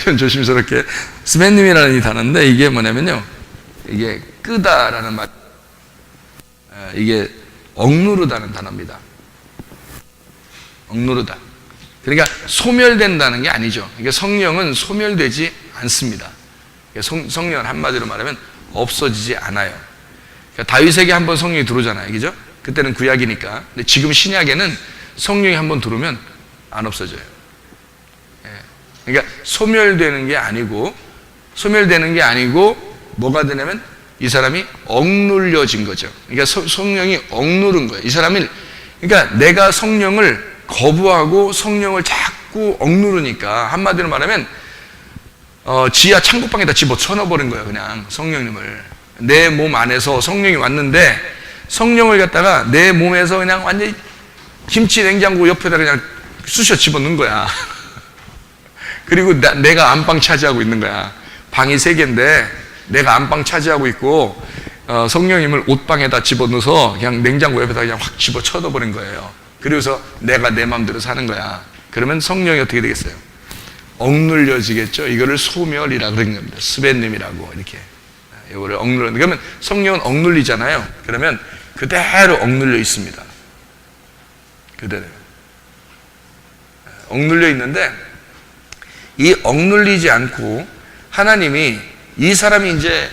좀 조심스럽게. 스벤님이라는 이 단어인데 이게 뭐냐면요. 이게 끄다라는 말. 이게 억누르다는 단어입니다. 억누르다. 그러니까 소멸된다는 게 아니죠. 그러니까 성령은 소멸되지 않습니다. 성령은 한마디로 말하면 없어지지 않아요. 그러니까 다윗에게 한번 성령이 들어오잖아요. 그죠? 그때는 구약이니까. 근데 지금 신약에는 성령이 한번 들어오면 안 없어져요. 그러니까 소멸되는 게 아니고 뭐가 되냐면 이 사람이 억눌려진 거죠. 그러니까 성령이 억누른 거예요. 이 사람이 그러니까 내가 성령을 거부하고 성령을 자꾸 억누르니까 한마디로 말하면 지하 창고방에다 집어넣어버린 거예요. 그냥 성령님을 내 몸 안에서 성령이 왔는데 성령을 갖다가 내 몸에서 그냥 완전히 김치 냉장고 옆에다 그냥 쑤셔 집어넣은 거야. 그리고 내가 안방 차지하고 있는 거야. 방이 3개인데 내가 안방 차지하고 있고 성령님을 옷방에다 집어넣어서 그냥 냉장고 옆에다 그냥 확 집어 쳐넣어버린 거예요. 그래서 내가 내 마음대로 사는 거야. 그러면 성령이 어떻게 되겠어요? 억눌려지겠죠. 이거를 소멸이라 그런 겁니다. 스벤님이라고 이렇게 이거를 억눌려. 그러면 성령은 억눌리잖아요. 그러면 그대로 억눌려 있습니다. 그대로 억눌려 있는데 이 억눌리지 않고 하나님이 이 사람이 이제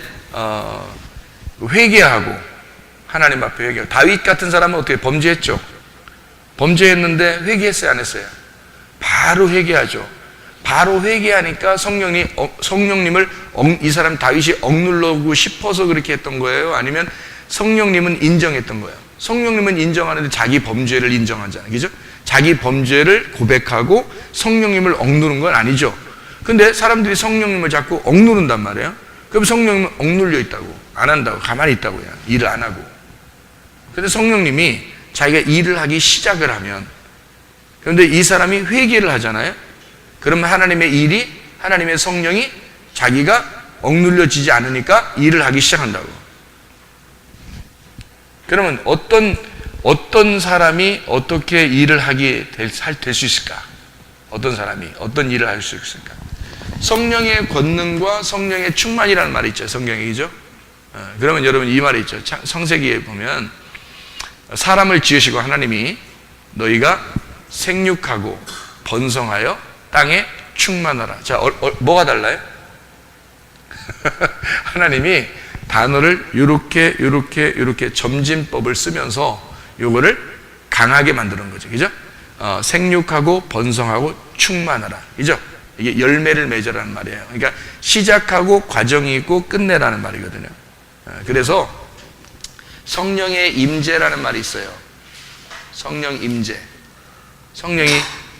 회개하고 하나님 앞에 회개하고 다윗 같은 사람은 어떻게 범죄했죠? 범죄했는데 회개했어요, 안 했어요? 바로 회개하죠. 바로 회개하니까 성령님을 이 사람 다윗이 억누르고 싶어서 그렇게 했던 거예요? 아니면 성령님은 인정했던 거예요? 성령님은 인정하는데 자기 범죄를 인정하잖아요. 그죠? 자기 범죄를 고백하고 성령님을 억누른 건 아니죠. 근데 사람들이 성령님을 자꾸 억누른단 말이에요. 그럼 성령님은 억눌려 있다고, 안 한다고, 가만히 있다고, 그냥 일을 안 하고. 근데 성령님이 자기가 일을 하기 시작을 하면, 그런데 이 사람이 회개를 하잖아요. 그러면 하나님의 일이, 하나님의 성령이 자기가 억눌려지지 않으니까 일을 하기 시작한다고. 그러면 어떤 사람이 어떻게 일을 하게 될 수 있을까? 어떤 사람이 어떤 일을 할 수 있을까? 성령의 권능과 성령의 충만이라는 말이 있죠. 성경이죠. 그러면 여러분 이 말이 있죠. 창세기에 보면 사람을 지으시고 하나님이 너희가 생육하고 번성하여 땅에 충만하라. 자, 뭐가 달라요? 하나님이 단어를 요렇게 점진법을 쓰면서 요거를 강하게 만드는 거죠. 그죠? 생육하고 번성하고 충만하라. 그죠? 이게 열매를 맺으라는 말이에요. 그러니까 시작하고 과정이 있고 끝내라는 말이거든요. 그래서 성령의 임재라는 말이 있어요. 성령 임재. 성령이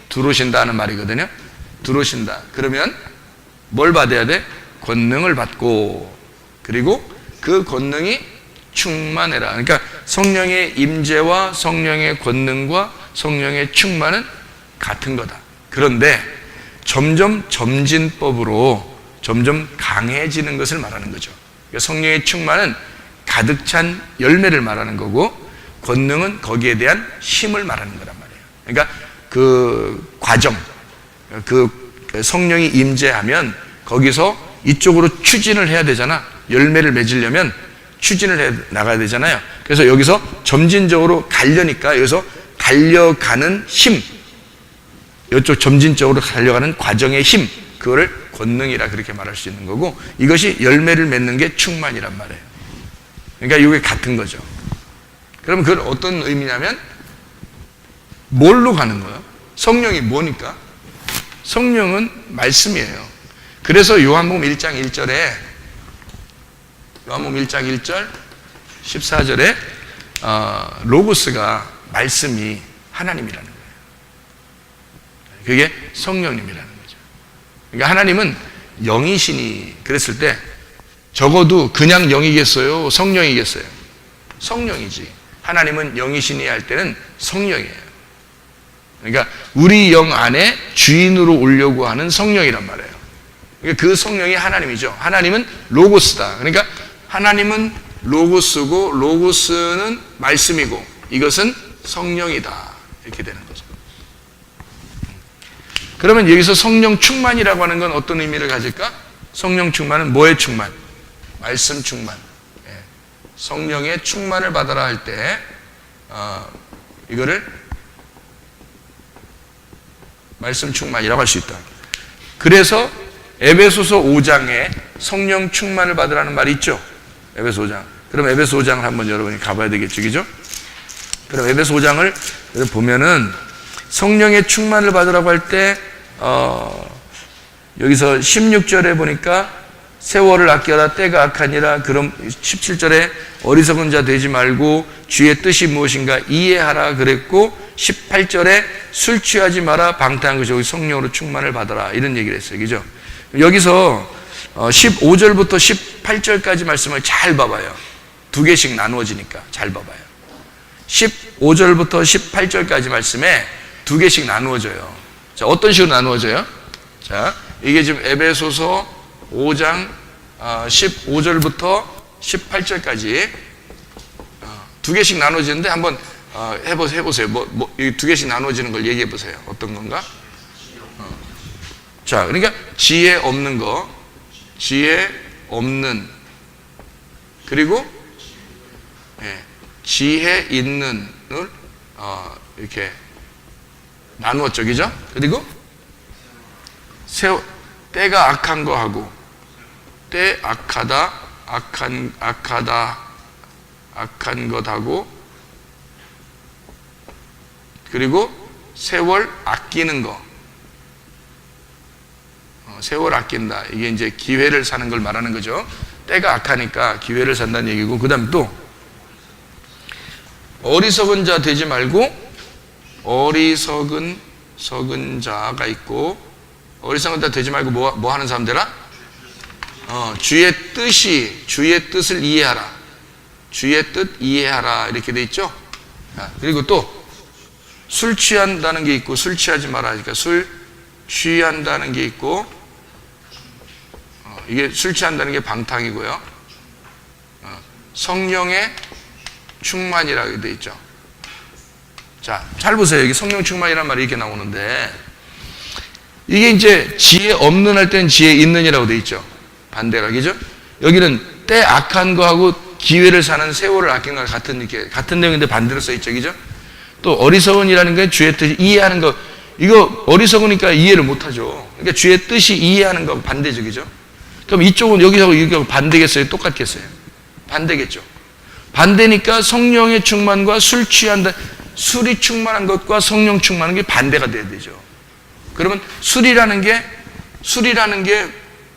들어오신다는 말이거든요. 들어오신다. 그러면 뭘 받아야 돼? 권능을 받고, 그리고 그 권능이 충만해라. 그러니까 성령의 임재와 성령의 권능과 성령의 충만은 같은 거다. 그런데 점점 점진법으로 점점 강해지는 것을 말하는 거죠. 그러니까 성령의 충만은 가득 찬 열매를 말하는 거고, 권능은 거기에 대한 힘을 말하는 거란 말이에요. 그러니까 그 과정, 그 성령이 임재하면 거기서 이쪽으로 추진을 해야 되잖아. 열매를 맺으려면 추진을 해 나가야 되잖아요. 그래서 여기서 점진적으로 가려니까 여기서 달려가는 힘, 이쪽 점진적으로 달려가는 과정의 힘, 그거를 권능이라 그렇게 말할 수 있는 거고, 이것이 열매를 맺는 게 충만이란 말이에요. 그러니까 이게 같은 거죠. 그럼 그건 어떤 의미냐면 뭘로 가는 거예요? 성령이 뭐니까? 성령은 말씀이에요. 그래서 요한복음 1장 1절에 요한복음 1장 1절 14절에 로고스가 말씀이 하나님이라는 거예요. 그게 성령님이라는 거죠. 그러니까 하나님은 영이시니 그랬을 때 적어도 그냥 영이겠어요? 성령이겠어요? 성령이지. 하나님은 영이시니 할 때는 성령이에요. 그러니까 우리 영 안에 주인으로 오려고 하는 성령이란 말이에요. 그러니까 그 성령이 하나님이죠. 하나님은 로고스다. 그러니까 하나님은 로고스고 로고스는 말씀이고 이것은 성령이다. 이렇게 되는 거죠. 그러면 여기서 성령 충만이라고 하는 건 어떤 의미를 가질까? 성령 충만은 뭐의 충만? 말씀 충만. 성령의 충만을 받아라 할 때 이거를 말씀 충만이라고 할 수 있다. 그래서 에베소서 5장에 성령 충만을 받으라는 말이 있죠. 에베소 5장. 그럼 에베소 5장을 한번 여러분이 가봐야 되겠죠. 그죠? 그럼 에베소 5장을 보면은 성령의 충만을 받으라고 할 때 여기서 16절에 보니까 세월을 아껴라 때가 악하니라. 그럼 17절에 어리석은 자 되지 말고 주의 뜻이 무엇인가 이해하라 그랬고, 18절에 술 취하지 마라 방탕한 것이 여기 성령으로 충만을 받아라 이런 얘기를 했어요. 그죠? 여기서 15절부터 18절까지 말씀을 잘 봐봐요. 두 개씩 나누어지니까 잘 봐봐요. 15절부터 18절까지 말씀에 두 개씩 나누어져요. 자, 어떤 식으로 나누어져요? 자, 이게 지금 에베소서 5장 15절부터 18절까지 두 개씩 나눠지는데 한번 해보세요. 이 두 개씩 나눠지는 걸 얘기해 보세요. 어떤 건가? 자, 그러니까 지혜 없는 거, 지혜 없는, 그리고 지혜 있는을 이렇게 나누었죠, 그죠? 그리고 때가 악한 거하고 때 악한 것하고, 그리고 세월 아끼는 거. 세월 아낀다. 이게 이제 기회를 사는 걸 말하는 거죠. 때가 악하니까 기회를 산다는 얘기고, 그 다음 또 어리석은 자 되지 말고, 어리석은 자가 있고, 어리석은 자 되지 말고 뭐 하는 사람 되라? 주의 뜻을 이해하라. 주의 뜻 이해하라. 이렇게 돼 있죠. 그리고 또 술 취한다는 게 있고, 술 취하지 마라. 그러니까 술 취한다는 게 있고, 이게 술 취한다는 게 방탕이고요. 성령의 충만이라고 돼 있죠. 자, 잘 보세요. 여기 성령 충만이라는 말이 이렇게 나오는데, 이게 이제 지혜 없는 할 때는 지혜 있는이라고 돼 있죠. 반대가, 그죠? 여기는 때 악한 거하고 기회를 사는 세월을 아끼는 거랑 같은 내용인데 반대로 써 있죠, 그죠? 또 어리석은이라는 게 주의 뜻을 이해하는 거, 이거 어리석으니까 이해를 못 하죠. 그러니까 주의 뜻이 이해하는 거 반대죠, 그죠? 그럼 이쪽은 여기하고 이게 반대겠어요? 똑같겠어요? 반대겠죠. 반대니까 성령의 충만과 술 취한다, 술이 충만한 것과 성령 충만한 게 반대가 돼야 되죠. 그러면 술이라는 게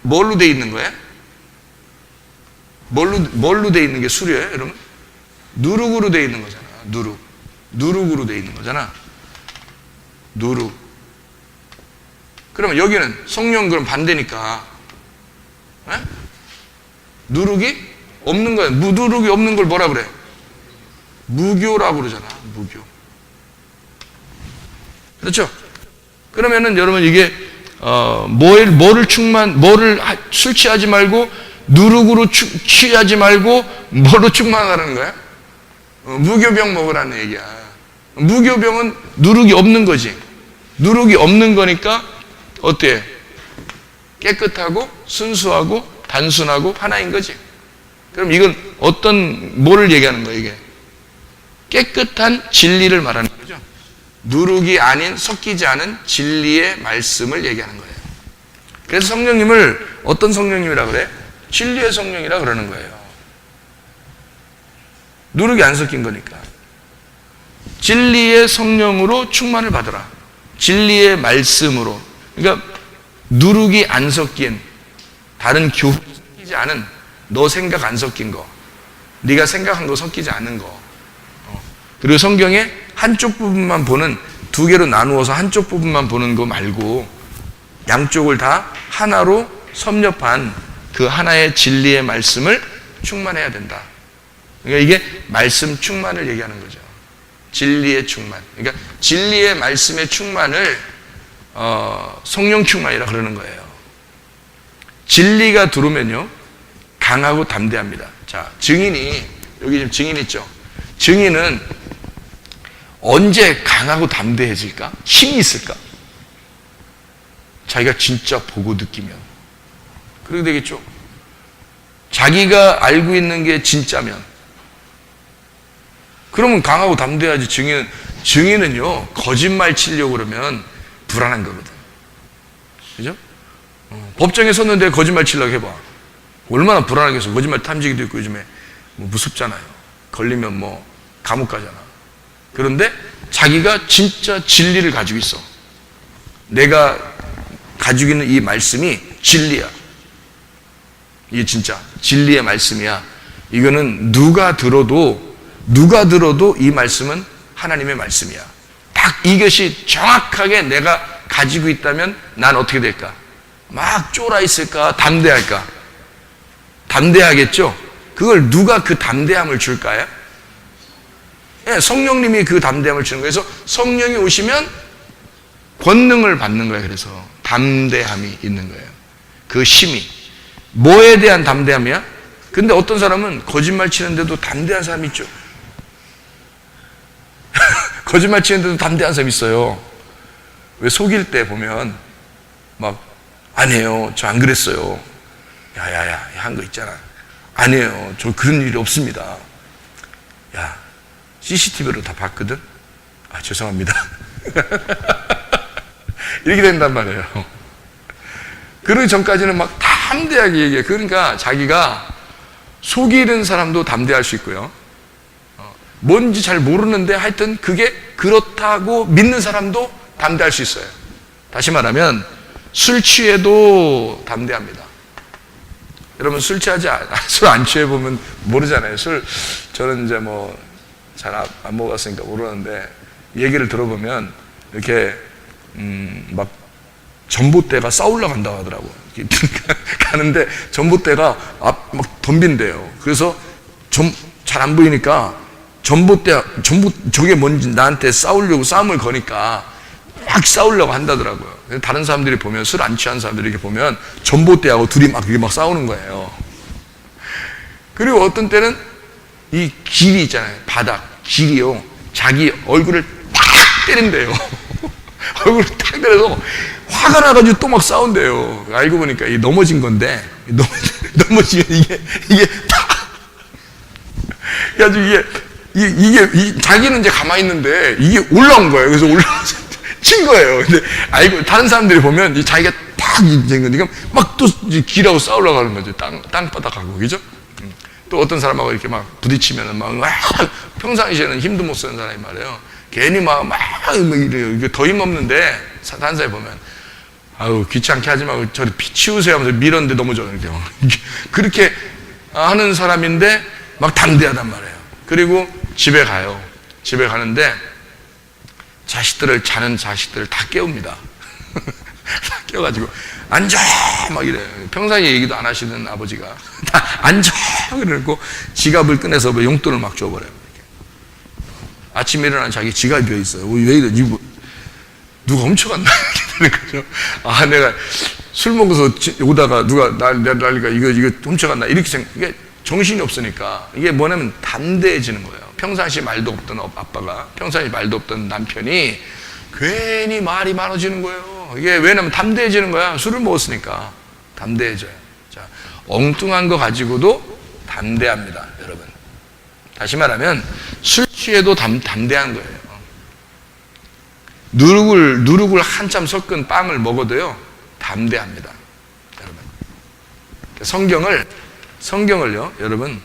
뭘로 돼 있는 거예요? 뭘로 돼 있는 게 술이에요, 여러분? 누룩으로 돼 있는 거잖아. 누룩으로 돼 있는 거잖아. 누룩. 그러면 여기는 성령, 그럼 반대니까 누룩이 없는 거예요. 누룩이 없는 걸 뭐라 그래? 무교라고 그러잖아. 무교. 그렇죠? 그러면은 여러분 이게 뭐를 술 취하지 말고, 누룩으로 취하지 말고 뭐로 충만하라는 거야? 무교병 먹으라는 얘기야. 무교병은 누룩이 없는 거지. 누룩이 없는 거니까 어때? 깨끗하고 순수하고 단순하고 하나인 거지. 그럼 이건 뭐를 얘기하는 거야, 이게? 깨끗한 진리를 말하는 거죠. 누룩이 아닌, 섞이지 않은 진리의 말씀을 얘기하는 거예요. 그래서 성령님을 어떤 성령님이라 그래? 진리의 성령이라 그러는 거예요. 누룩이 안 섞인 거니까. 진리의 성령으로 충만을 받으라. 진리의 말씀으로. 그러니까 누룩이 안 섞인, 다른 교훈이 섞이지 않은, 너 생각 안 섞인 거, 네가 생각한 거 섞이지 않은 거. 그리고 성경에 한쪽 부분만 보는, 두 개로 나누어서 한쪽 부분만 보는 거 말고 양쪽을 다 하나로 섭렵한 그 하나의 진리의 말씀을 충만해야 된다. 그러니까 이게 말씀 충만을 얘기하는 거죠. 진리의 충만. 그러니까 진리의 말씀의 충만을 성령 충만이라 그러는 거예요. 진리가 들어오면요, 강하고 담대합니다. 자, 증인이, 여기 지금 증인 있죠? 증인은 언제 강하고 담대해질까? 힘이 있을까? 자기가 진짜 보고 느끼면. 그렇게 되겠죠? 자기가 알고 있는 게 진짜면. 그러면 강하고 담대하지. 증인은요, 거짓말 치려고 그러면 불안한 거거든. 그죠? 법정에 섰는데 거짓말 치려고 해봐. 얼마나 불안하겠어. 거짓말 탐지기도 있고 요즘에 무섭잖아요. 걸리면 감옥 가잖아. 그런데 자기가 진짜 진리를 가지고 있어. 내가 가지고 있는 이 말씀이 진리야. 이게 진짜 진리의 말씀이야. 이거는 누가 들어도 이 말씀은 하나님의 말씀이야. 딱 이것이 정확하게 내가 가지고 있다면 난 어떻게 될까? 막 쫄아 있을까? 담대할까? 담대하겠죠? 그걸 누가 그 담대함을 줄까요? 네, 성령님이 그 담대함을 주는 거예요. 그래서 성령이 오시면 권능을 받는 거예요. 그래서 담대함이 있는 거예요. 그 힘이. 뭐에 대한 담대함이야? 근데 어떤 사람은 거짓말 치는데도 담대한 사람이 있죠. 거짓말 치는데도 담대한 사람이 있어요. 왜 속일 때 보면 막 아니에요, 저 안 그랬어요. 야야야 한 거 있잖아. 아니에요, 저 그런 일이 없습니다. 야, CCTV로 다 봤거든. 아, 죄송합니다. 이렇게 된단 말이에요. 그러기 전까지는 막 담대하게 얘기해. 그러니까 자기가 속이는 사람도 담대할 수 있고요. 뭔지 잘 모르는데 하여튼 그게 그렇다고 믿는 사람도 담대할 수 있어요. 다시 말하면 술 취해도 담대합니다. 여러분 술 취하지 술 안 취해 보면 모르잖아요. 저는 이제 뭐 잘 안 먹었으니까 모르는데 얘기를 들어보면 이렇게 막 전봇대가 싸우려 간다고 하더라고요. 가는데 전봇대가 막 덤빈대요. 그래서 잘 안 보이니까 저게 뭔지 나한테 싸움을 거니까 막 싸우려고 한다더라고요. 다른 사람들이 보면, 술 안 취한 사람들이 이렇게 보면 전봇대하고 둘이 막 싸우는 거예요. 그리고 어떤 때는 이 길이 있잖아요. 바닥, 길이요. 자기 얼굴을 탁 때린대요. 얼굴을 탁 때려서 화가 나가지고 또 막 싸운대요. 알고 보니까 이 넘어진 건데, 넘어지면 이게 다. 그래가지고 이게 자기는 이제 가만히 있는데 이게 올라온 거예요. 그래서 올라와서 친 거예요. 근데 알고 다른 사람들이 보면 자기가 탁 된 거니까 막 또 길하고 싸우려고 하는 거죠. 땅바닥하고, 그죠? 또 어떤 사람하고 이렇게 막 부딪히면은 막 평상시에는 힘도 못 쓰는 사람이 말이에요. 괜히 막 이래요. 이게 더 힘없는데 다른 사람이 보면 아유 귀찮게 하지 말고 저리 피 치우세요 하면서 밀었는데 넘어져. 그렇게 하는 사람인데 막 담대하단 말이에요. 그리고 집에 가요. 집에 가는데 자는 자식들을 다 깨웁니다. 다 깨워가지고 앉아 막 이래요. 평상시에 얘기도 안 하시는 아버지가 다 앉아 그러고 지갑을 꺼내서 용돈을 막 줘버려요. 아침에 일어나면 자기 지갑이 비어 있어요. 왜 이래? 누가 훔쳐갔나? 이렇게 되는 거죠. 아, 내가 술 먹어서 오다가 누가 날리가 이거 훔쳐갔나? 이렇게 이게 정신이 없으니까 이게 뭐냐면 담대해지는 거예요. 평상시 말도 없던 아빠가, 평상시 말도 없던 남편이 괜히 말이 많아지는 거예요. 이게 왜냐면 담대해지는 거야. 술을 먹었으니까 담대해져요. 자, 엉뚱한 거 가지고도 담대합니다, 여러분. 다시 말하면 술 취해도 담대한 거예요. 누룩을 한참 섞은 빵을 먹어도요 담대합니다, 여러분. 성경을요, 여러분.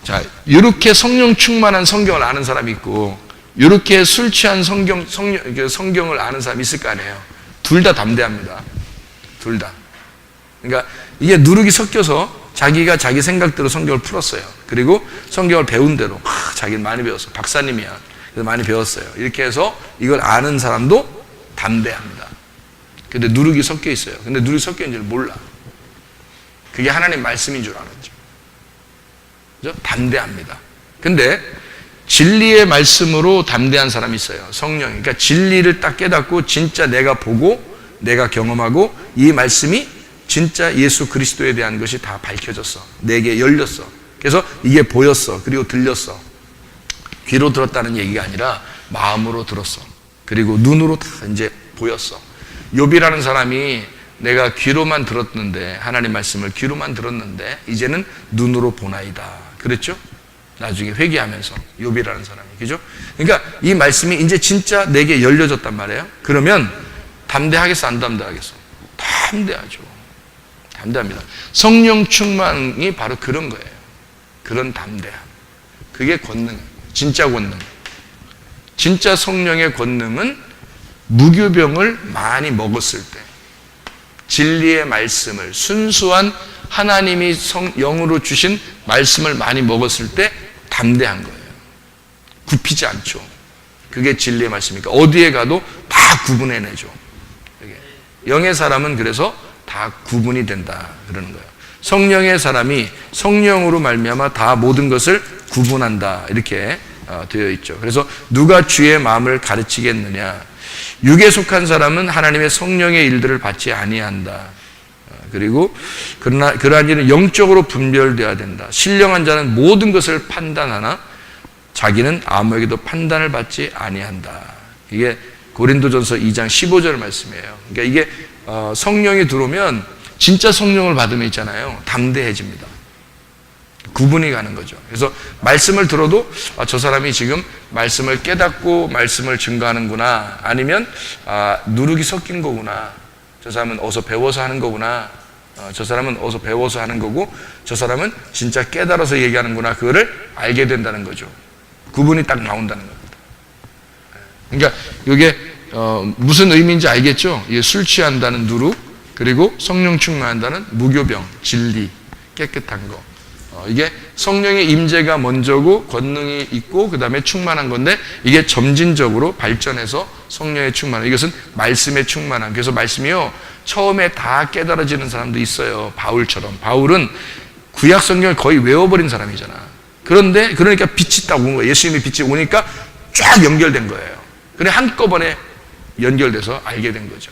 자, 이렇게 성령 충만한 성경을 아는 사람이 있고, 이렇게 술 취한 성경을 아는 사람이 있을 거 아니에요. 둘 다 담대합니다. 둘 다. 그러니까 이게 누룩이 섞여서 자기가 자기 생각대로 성경을 풀었어요. 그리고 성경을 배운 대로 자기는 많이 배웠어요. 박사님이야. 그래서 많이 배웠어요. 이렇게 해서 이걸 아는 사람도 담대합니다. 근데 누룩이 섞여 있어요. 근데 누룩이 섞여 있는지를 몰라. 그게 하나님 말씀인 줄 알았죠. 그죠? 담대합니다. 근데 진리의 말씀으로 담대한 사람이 있어요. 성령. 그러니까 진리를 딱 깨닫고 진짜 내가 보고 내가 경험하고 이 말씀이 진짜 예수 그리스도에 대한 것이 다 밝혀졌어. 내게 열렸어. 그래서 이게 보였어. 그리고 들렸어. 귀로 들었다는 얘기가 아니라 마음으로 들었어. 그리고 눈으로 다 이제 보였어. 욥이라는 사람이 내가 귀로만 들었는데, 하나님 말씀을 귀로만 들었는데 이제는 눈으로 보나이다. 그랬죠? 나중에 회개하면서 욥이라는 사람이, 그죠? 그러니까 이 말씀이 이제 진짜 내게 열려졌단 말이에요. 그러면 담대하겠어, 안 담대하겠어? 담대하죠. 담대합니다. 성령 충만이 바로 그런 거예요. 그런 담대함. 그게 권능, 진짜 권능. 진짜 성령의 권능은 무교병을 많이 먹었을 때, 진리의 말씀을, 순수한 하나님이 영으로 주신 말씀을 많이 먹었을 때 담대한 거예요. 굽히지 않죠. 그게 진리의 말씀이니까 어디에 가도 다 구분해내죠. 영의 사람은 그래서 다 구분이 된다 그러는 거예요. 성령의 사람이 성령으로 말미암아 다 모든 것을 구분한다 이렇게 되어 있죠. 그래서 누가 주의 마음을 가르치겠느냐. 육에 속한 사람은 하나님의 성령의 일들을 받지 아니한다. 그리고 그러한 일은 영적으로 분별되어야 된다. 신령한 자는 모든 것을 판단하나 자기는 아무에게도 판단을 받지 아니한다. 이게 고린도전서 2장 15절 말씀이에요. 그러니까 이게 성령이 들어오면 진짜 성령을 받으면 있잖아요. 담대해집니다. 구분이 가는 거죠. 그래서 말씀을 들어도 저 사람이 지금 말씀을 깨닫고 말씀을 증거하는구나, 아니면 누룩이 섞인 거구나, 저 사람은 어서 배워서 하는 거구나, 저 사람은 어서 배워서 하는 거고, 저 사람은 진짜 깨달아서 얘기하는구나, 그거를 알게 된다는 거죠. 구분이 딱 나온다는 겁니다. 그러니까 이게 무슨 의미인지 알겠죠? 이게 술 취한다는 누룩, 그리고 성령 충만한다는 무교병, 진리, 깨끗한 거. 이게 성령의 임재가 먼저고 권능이 있고 그 다음에 충만한 건데, 이게 점진적으로 발전해서 성령의 충만함, 이것은 말씀의 충만함. 그래서 말씀이요, 처음에 다 깨달아지는 사람도 있어요. 바울처럼. 바울은 구약 성경을 거의 외워버린 사람이잖아. 그러니까 빛이 딱 온 거예요. 예수님의 빛이 오니까 쫙 연결된 거예요. 그래 한꺼번에 연결돼서 알게 된 거죠.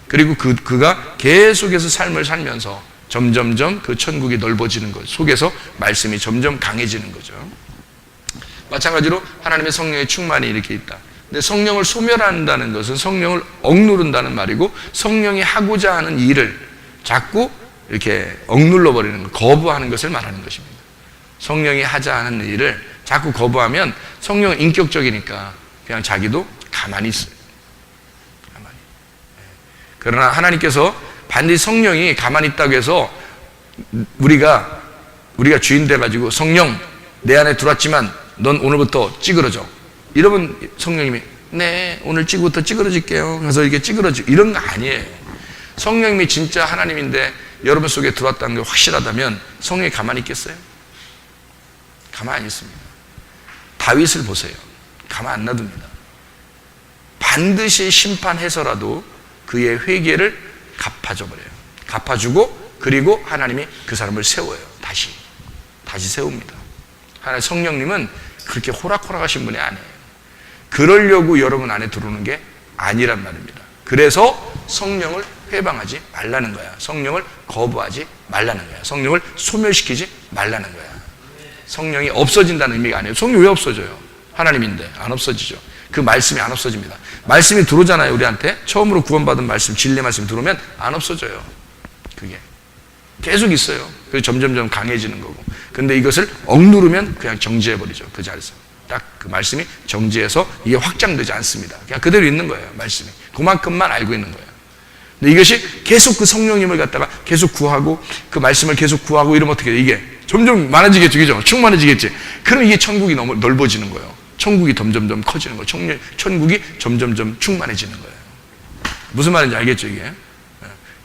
그리고 그가 계속해서 삶을 살면서 점점점 그 천국이 넓어지는 것 속에서 말씀이 점점 강해지는 거죠. 마찬가지로 하나님의 성령의 충만이 이렇게 있다. 근데 성령을 소멸한다는 것은 성령을 억누른다는 말이고, 성령이 하고자 하는 일을 자꾸 이렇게 억눌러 버리는 것, 거부하는 것을 말하는 것입니다. 성령이 하자 하는 일을 자꾸 거부하면 성령은 인격적이니까 그냥 자기도 가만히 있어요. 가만히. 그러나 하나님께서 반드시 성령이 가만히 있다고 해서 우리가 주인 돼가지고 성령 내 안에 들어왔지만 넌 오늘부터 찌그러져, 이러면 성령님이 네 오늘 지금부터 찌그러질게요 그래서 이게 찌그러지고 이런 거 아니에요. 성령님이 진짜 하나님인데 여러분 속에 들어왔다는 게 확실하다면 성령이 가만히 있겠어요? 가만히 있습니다. 다윗을 보세요. 가만 안 놔둡니다. 반드시 심판해서라도 그의 회개를 갚아줘 버려요. 갚아주고, 그리고 하나님이 그 사람을 세워요. 다시 세웁니다. 하나님 성령님은 그렇게 호락호락하신 분이 아니에요. 그러려고 여러분 안에 들어오는 게 아니란 말입니다. 그래서 성령을 회방하지 말라는 거야. 성령을 거부하지 말라는 거야. 성령을 소멸시키지 말라는 거야. 성령이 없어진다는 의미가 아니에요. 성령이 왜 없어져요? 하나님인데 안 없어지죠. 그 말씀이 안 없어집니다. 말씀이 들어오잖아요. 우리한테 처음으로 구원받은 말씀, 진리 말씀이 들어오면 안 없어져요. 그게 계속 있어요. 그래서 점점점 강해지는 거고. 근데 이것을 억누르면 그냥 정지해버리죠. 그 자리에서 딱 그 말씀이 정지해서 이게 확장되지 않습니다. 그냥 그대로 있는 거예요. 말씀이 그만큼만 알고 있는 거예요. 근데 이것이 계속 그 성령님을 갖다가 계속 구하고 그 말씀을 계속 구하고 이러면 어떻게 돼? 이게 점점 많아지겠죠. 그죠? 충만해지겠지. 그럼 이게 천국이 너무 넓어지는 거예요. 천국이 점점점 커지는 거예요. 천국이 점점점 충만해지는 거예요. 무슨 말인지 알겠죠, 이게?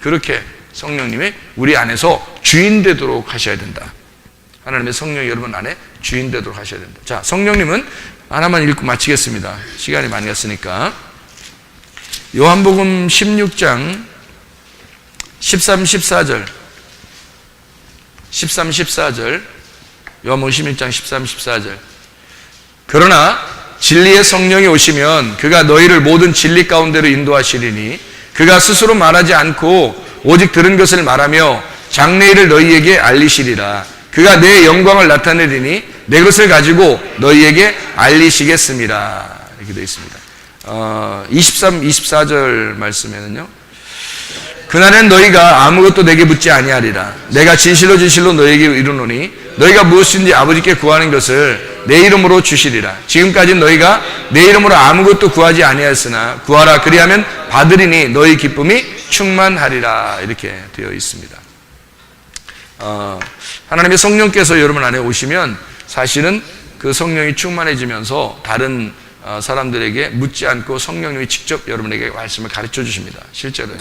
그렇게 성령님이 우리 안에서 주인 되도록 하셔야 된다. 하나님의 성령이 여러분 안에 주인 되도록 하셔야 된다. 자, 성령님은 하나만 읽고 마치겠습니다. 시간이 많이 갔으니까. 요한복음 16장 13, 14절. 요한복음 16장 13, 14절. 그러나 진리의 성령이 오시면 그가 너희를 모든 진리 가운데로 인도하시리니 그가 스스로 말하지 않고 오직 들은 것을 말하며 장래일을 너희에게 알리시리라. 그가 내 영광을 나타내리니 내 것을 가지고 너희에게 알리시겠습니다. 이렇게 되어 있습니다. 23, 24절 말씀에는요, 그날엔 너희가 아무것도 내게 묻지 아니하리라. 내가 진실로 너희에게 이르노니 너희가 무엇인지 아버지께 구하는 것을 내 이름으로 주시리라. 지금까지 너희가 내 이름으로 아무것도 구하지 아니하였으나 구하라. 그리하면 받으리니 너희 기쁨이 충만하리라. 이렇게 되어 있습니다. 하나님의 성령께서 여러분 안에 오시면 사실은 그 성령이 충만해지면서 다른 사람들에게 묻지 않고 성령님이 직접 여러분에게 말씀을 가르쳐 주십니다. 실제로요.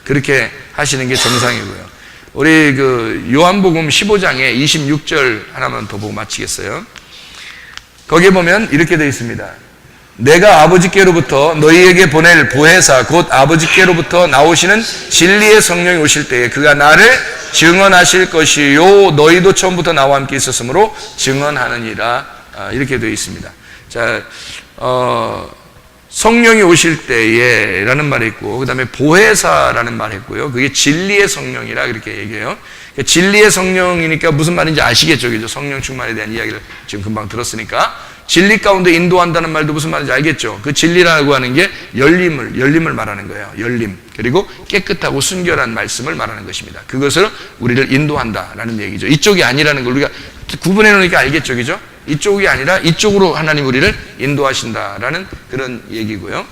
그렇게 하시는 게 정상이고요. 우리 그 요한복음 15장에 26절 하나만 더 보고 마치겠어요. 거기에 보면 이렇게 되어 있습니다. 내가 아버지께로부터 너희에게 보낼 보혜사 곧 아버지께로부터 나오시는 진리의 성령이 오실 때에 그가 나를 증언하실 것이요 너희도 처음부터 나와 함께 있었으므로 증언하느니라. 이렇게 되어 있습니다. 자, 성령이 오실 때에 라는 말이 있고, 그 다음에 보혜사라는 말이 있고요. 그게 진리의 성령이라 그렇게 얘기해요. 진리의 성령이니까 무슨 말인지 아시겠죠? 그죠? 성령 충만에 대한 이야기를 지금 금방 들었으니까. 진리 가운데 인도한다는 말도 무슨 말인지 알겠죠? 그 진리라고 하는 게 열림을 말하는 거예요. 열림. 그리고 깨끗하고 순결한 말씀을 말하는 것입니다. 그것을 우리를 인도한다라는 얘기죠. 이쪽이 아니라는 걸 우리가 구분해 놓으니까 알겠죠? 그죠? 이쪽이 아니라 이쪽으로 하나님 우리를 인도하신다라는 그런 얘기고요.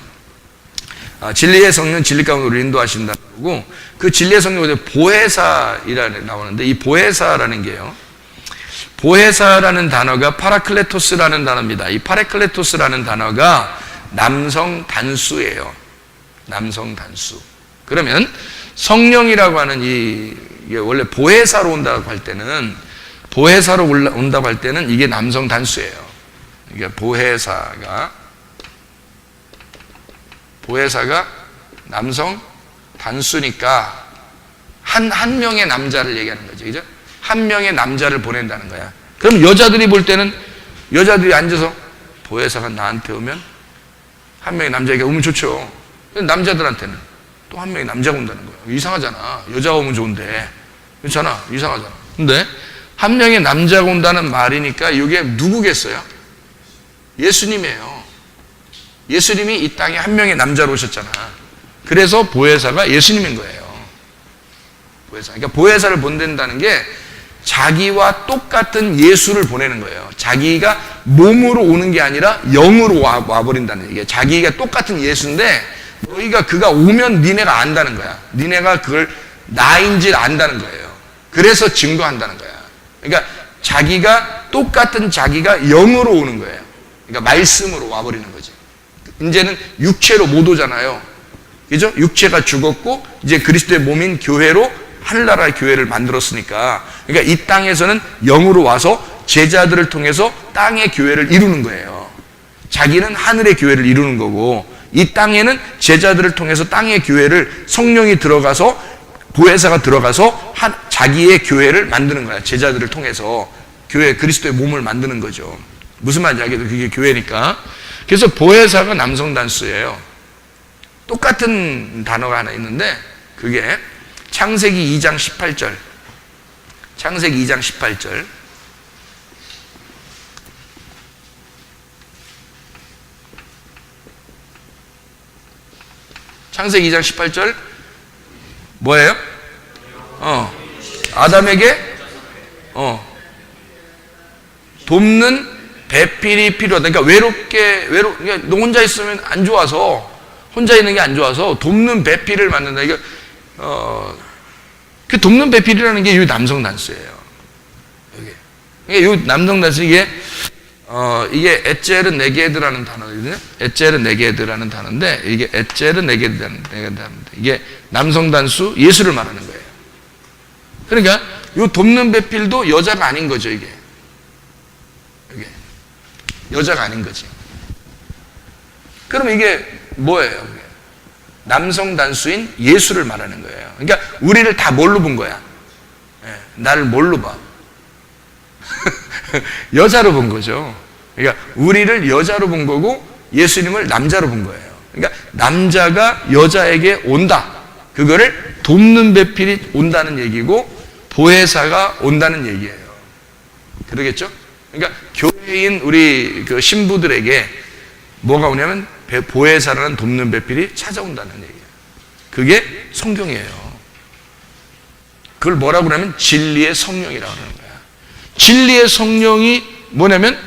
진리의 성령, 진리 가운데 우리를 인도하신다고, 그 진리의 성령, 보혜사이라 나오는데, 이 보혜사라는 게요, 보혜사라는 단어가 파라클레토스라는 단어입니다. 이 파라클레토스라는 단어가 남성 단수예요. 남성 단수. 그러면 성령이라고 하는 이게 원래 보혜사로 온다고 할 때는, 보혜사로 온다고 할 때는 이게 남성 단수예요. 이게 보혜사가 남성 단수니까 한 명의 남자를 얘기하는 거죠. 그죠? 한 명의 남자를 보낸다는 거야. 그럼 여자들이 볼 때는, 여자들이 앉아서 보혜사가 나한테 오면 한 명의 남자에게 오면 좋죠. 남자들한테는 또 한 명의 남자가 온다는 거야. 이상하잖아. 여자가 오면 좋은데. 그렇잖아. 이상하잖아. 근데 한 명의 남자가 온다는 말이니까 이게 누구겠어요? 예수님이에요. 예수님이 이 땅에 한 명의 남자로 오셨잖아. 그래서 보혜사가 예수님인 거예요. 보혜사. 그러니까 보혜사를 보낸다는 게 자기와 똑같은 예수를 보내는 거예요. 자기가 몸으로 오는 게 아니라 영으로 와버린다는 얘기예요. 자기가 똑같은 예수인데 너희가 그가 오면 니네가 안다는 거야. 니네가 그걸 나인지 안다는 거예요. 그래서 증거한다는 거야. 그러니까 자기가 똑같은 자기가 영으로 오는 거예요. 그러니까 말씀으로 와버리는 거지. 이제는 육체로 못 오잖아요. 그죠? 육체가 죽었고 이제 그리스도의 몸인 교회로 하늘나라의 교회를 만들었으니까, 그러니까 이 땅에서는 영으로 와서 제자들을 통해서 땅의 교회를 이루는 거예요. 자기는 하늘의 교회를 이루는 거고, 이 땅에는 제자들을 통해서 땅의 교회를 성령이 들어가서, 보혜사가 들어가서 자기의 교회를 만드는 거야. 제자들을 통해서 교회, 그리스도의 몸을 만드는 거죠. 무슨 말인지 알겠죠? 그게 교회니까. 그래서 보혜사가 남성 단수예요. 똑같은 단어가 하나 있는데 그게 창세기 2장 18절. 창세기 2장 18절. 창세기 2장 18절 뭐예요? 아담에게 돕는 배필이 필요하다. 그러니까 그러니까 너 혼자 있으면 안 좋아서, 혼자 있는 게 안 좋아서 돕는 배필을 만든다. 이게 그 돕는 배필이라는 게 이 남성 단수예요. 이게 이 남성 단수, 이게 에첼은 네게드라는 단어거든요. 에첼은 네게드라는 단어인데, 이게 에첼은 네게드라는 단어인데, 이게 남성 단수 예수를 말하는 거예요. 그러니까 이 돕는 배필도 여자가 아닌 거죠. 이게 여자가 아닌 거지. 그럼 이게 뭐예요? 남성 단수인 예수를 말하는 거예요. 그러니까 우리를 다 뭘로 본 거야? 나를 뭘로 봐? 여자로 본 거죠. 그러니까 우리를 여자로 본 거고 예수님을 남자로 본 거예요. 그러니까 남자가 여자에게 온다. 그거를 돕는 배필이 온다는 얘기고 보혜사가 온다는 얘기예요. 그러겠죠? 그러니까 교회인 우리 그 신부들에게 뭐가 오냐면 보혜사라는 돕는 배필이 찾아온다는 얘기예요. 그게 성경이에요. 그걸 뭐라고 그러면 진리의 성령이라고 하는 거야. 진리의 성령이 뭐냐면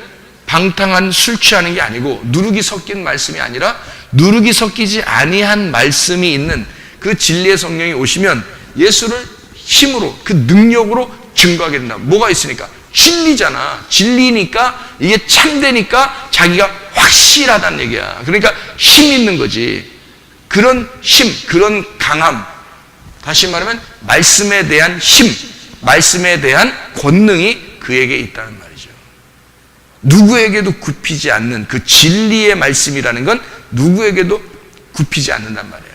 방탕한 술 취하는 게 아니고 누룩이 섞인 말씀이 아니라 누룩이 섞이지 아니한 말씀이 있는 그 진리의 성령이 오시면 예수를 힘으로, 그 능력으로 증거하게 된다. 뭐가 있으니까? 진리잖아. 진리니까 이게 참되니까 자기가 확실하다는 얘기야. 그러니까 힘 있는 거지. 그런 힘, 그런 강함, 다시 말하면 말씀에 대한 힘, 말씀에 대한 권능이 그에게 있다는 말이죠. 누구에게도 굽히지 않는 그 진리의 말씀이라는 건 누구에게도 굽히지 않는단 말이에요.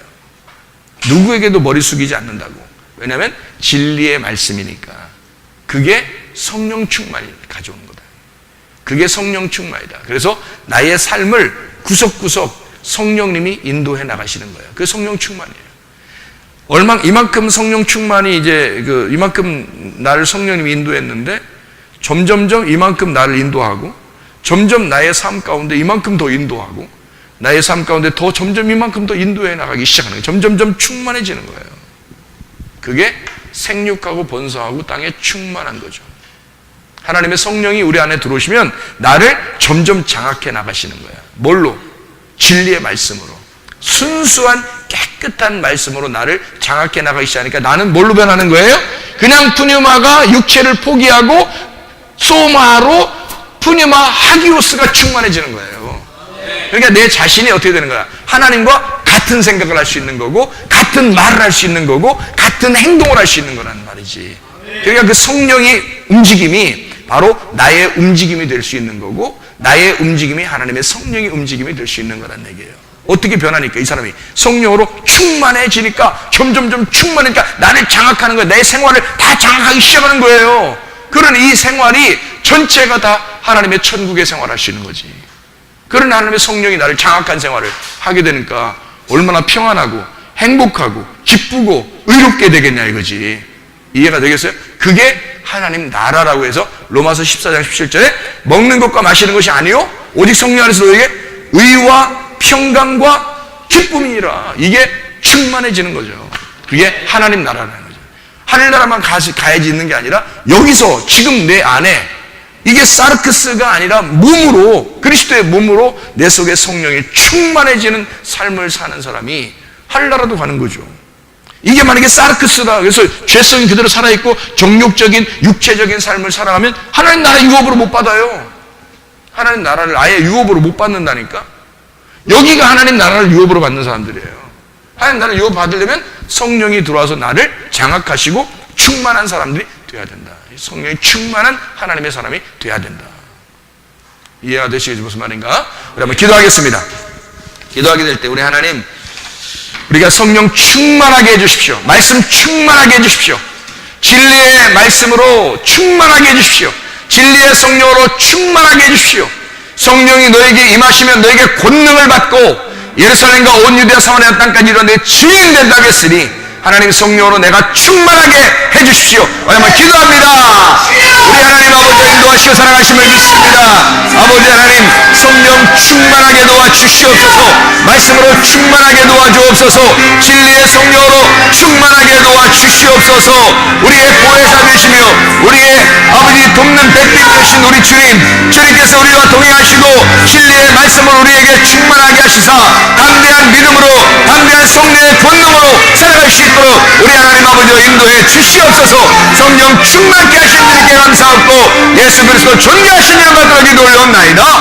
누구에게도 머리 숙이지 않는다고. 왜냐하면 진리의 말씀이니까. 그게 성령 충만이 가져오는 거다. 그게 성령 충만이다. 그래서 나의 삶을 구석구석 성령님이 인도해 나가시는 거예요. 그 성령 충만이에요. 이만큼 성령 충만이 이만큼 나를 성령님이 인도했는데 점점점 이만큼 나를 인도하고 점점 나의 삶 가운데 이만큼 더 인도하고 나의 삶 가운데 더 점점 이만큼 더 인도해 나가기 시작하는 거예요. 점점점 충만해지는 거예요. 그게 생육하고 번성하고 땅에 충만한 거죠. 하나님의 성령이 우리 안에 들어오시면 나를 점점 장악해 나가시는 거예요. 뭘로? 진리의 말씀으로. 순수한 깨끗한 말씀으로 나를 장악해 나가기 시작하니까 나는 뭘로 변하는 거예요? 그냥 푸뉴마가 육체를 포기하고 소마로 푸뉴마 하기오스가 충만해지는 거예요. 그러니까 내 자신이 어떻게 되는 거야? 하나님과 같은 생각을 할 수 있는 거고 같은 말을 할 수 있는 거고 같은 행동을 할 수 있는 거란 말이지. 그러니까 그 성령의 움직임이 바로 나의 움직임이 될 수 있는 거고 나의 움직임이 하나님의 성령의 움직임이 될 수 있는 거란 얘기예요. 어떻게 변하니까 이 사람이 성령으로 충만해지니까 점점점 충만하니까 나를 장악하는 거예요. 내 생활을 다 장악하기 시작하는 거예요. 그런 이 생활이 전체가 다 하나님의 천국의 생활을 할 수 있는 거지. 그런 하나님의 성령이 나를 장악한 생활을 하게 되니까 얼마나 평안하고 행복하고 기쁘고 의롭게 되겠냐 이거지. 이해가 되겠어요? 그게 하나님 나라라고 해서 로마서 14장 17절에 먹는 것과 마시는 것이 아니요 오직 성령 안에서 너에게 의와 평강과 기쁨이니라. 이게 충만해지는 거죠. 그게 하나님 나라라는 거죠. 하늘나라만 가야지 있는 게 아니라 여기서 지금 내 안에 이게 사르크스가 아니라 몸으로 그리스도의 몸으로 내 속에 성령이 충만해지는 삶을 사는 사람이 하늘나라도 가는 거죠. 이게 만약에 사르크스다 그래서 죄성이 그대로 살아있고 정욕적인 육체적인 삶을 살아가면 하나님 나라 유업으로 못 받아요. 하나님 나라를 아예 유업으로 못 받는다니까. 여기가 하나님 나라를 유업으로 받는 사람들이에요. 하나님 나라를 유업 받으려면 성령이 들어와서 나를 장악하시고 충만한 사람들이 돼야 된다. 성령이 충만한 하나님의 사람이 돼야 된다. 이해가 되시겠지 무슨 말인가? 우리 한번 기도하겠습니다. 기도하게 될 때 우리 하나님 우리가 성령 충만하게 해주십시오. 말씀 충만하게 해주십시오. 진리의 말씀으로 충만하게 해주십시오. 진리의 성령으로 충만하게 해주십시오. 성령이 너에게 임하시면 너에게 권능을 받고 예루살렘과 온 유대와 사마리아 땅까지 이르러 내 증인 된다 하겠으니 하나님 성령으로 내가 충만하게 해주십시오. 한번 기도합니다. 우리 하나님 아버지 인도하시고 사랑하심을 믿습니다. 아버지 하나님 성령 충만하게 도와주시옵소서. 말씀으로 충만하게 도와주옵소서. 진리의 성령으로 충만하게 도와주시옵소서. 우리의 보혜사 되시며 우리의 아버지 돕는 백비 되신 우리 주님께서 우리와 동행하시고 진리의 말씀을 우리에게 충만하게 하시사 담대한 믿음으로 담대한 성령의 권능으로 살아갈 수 있도록 우리 하나님 아버지와 인도해 주시옵소서. 성령 충만케 하신 분께 감사하고 예수 그리스도 존귀하신 이름 받들어 기도 올려옵나이다.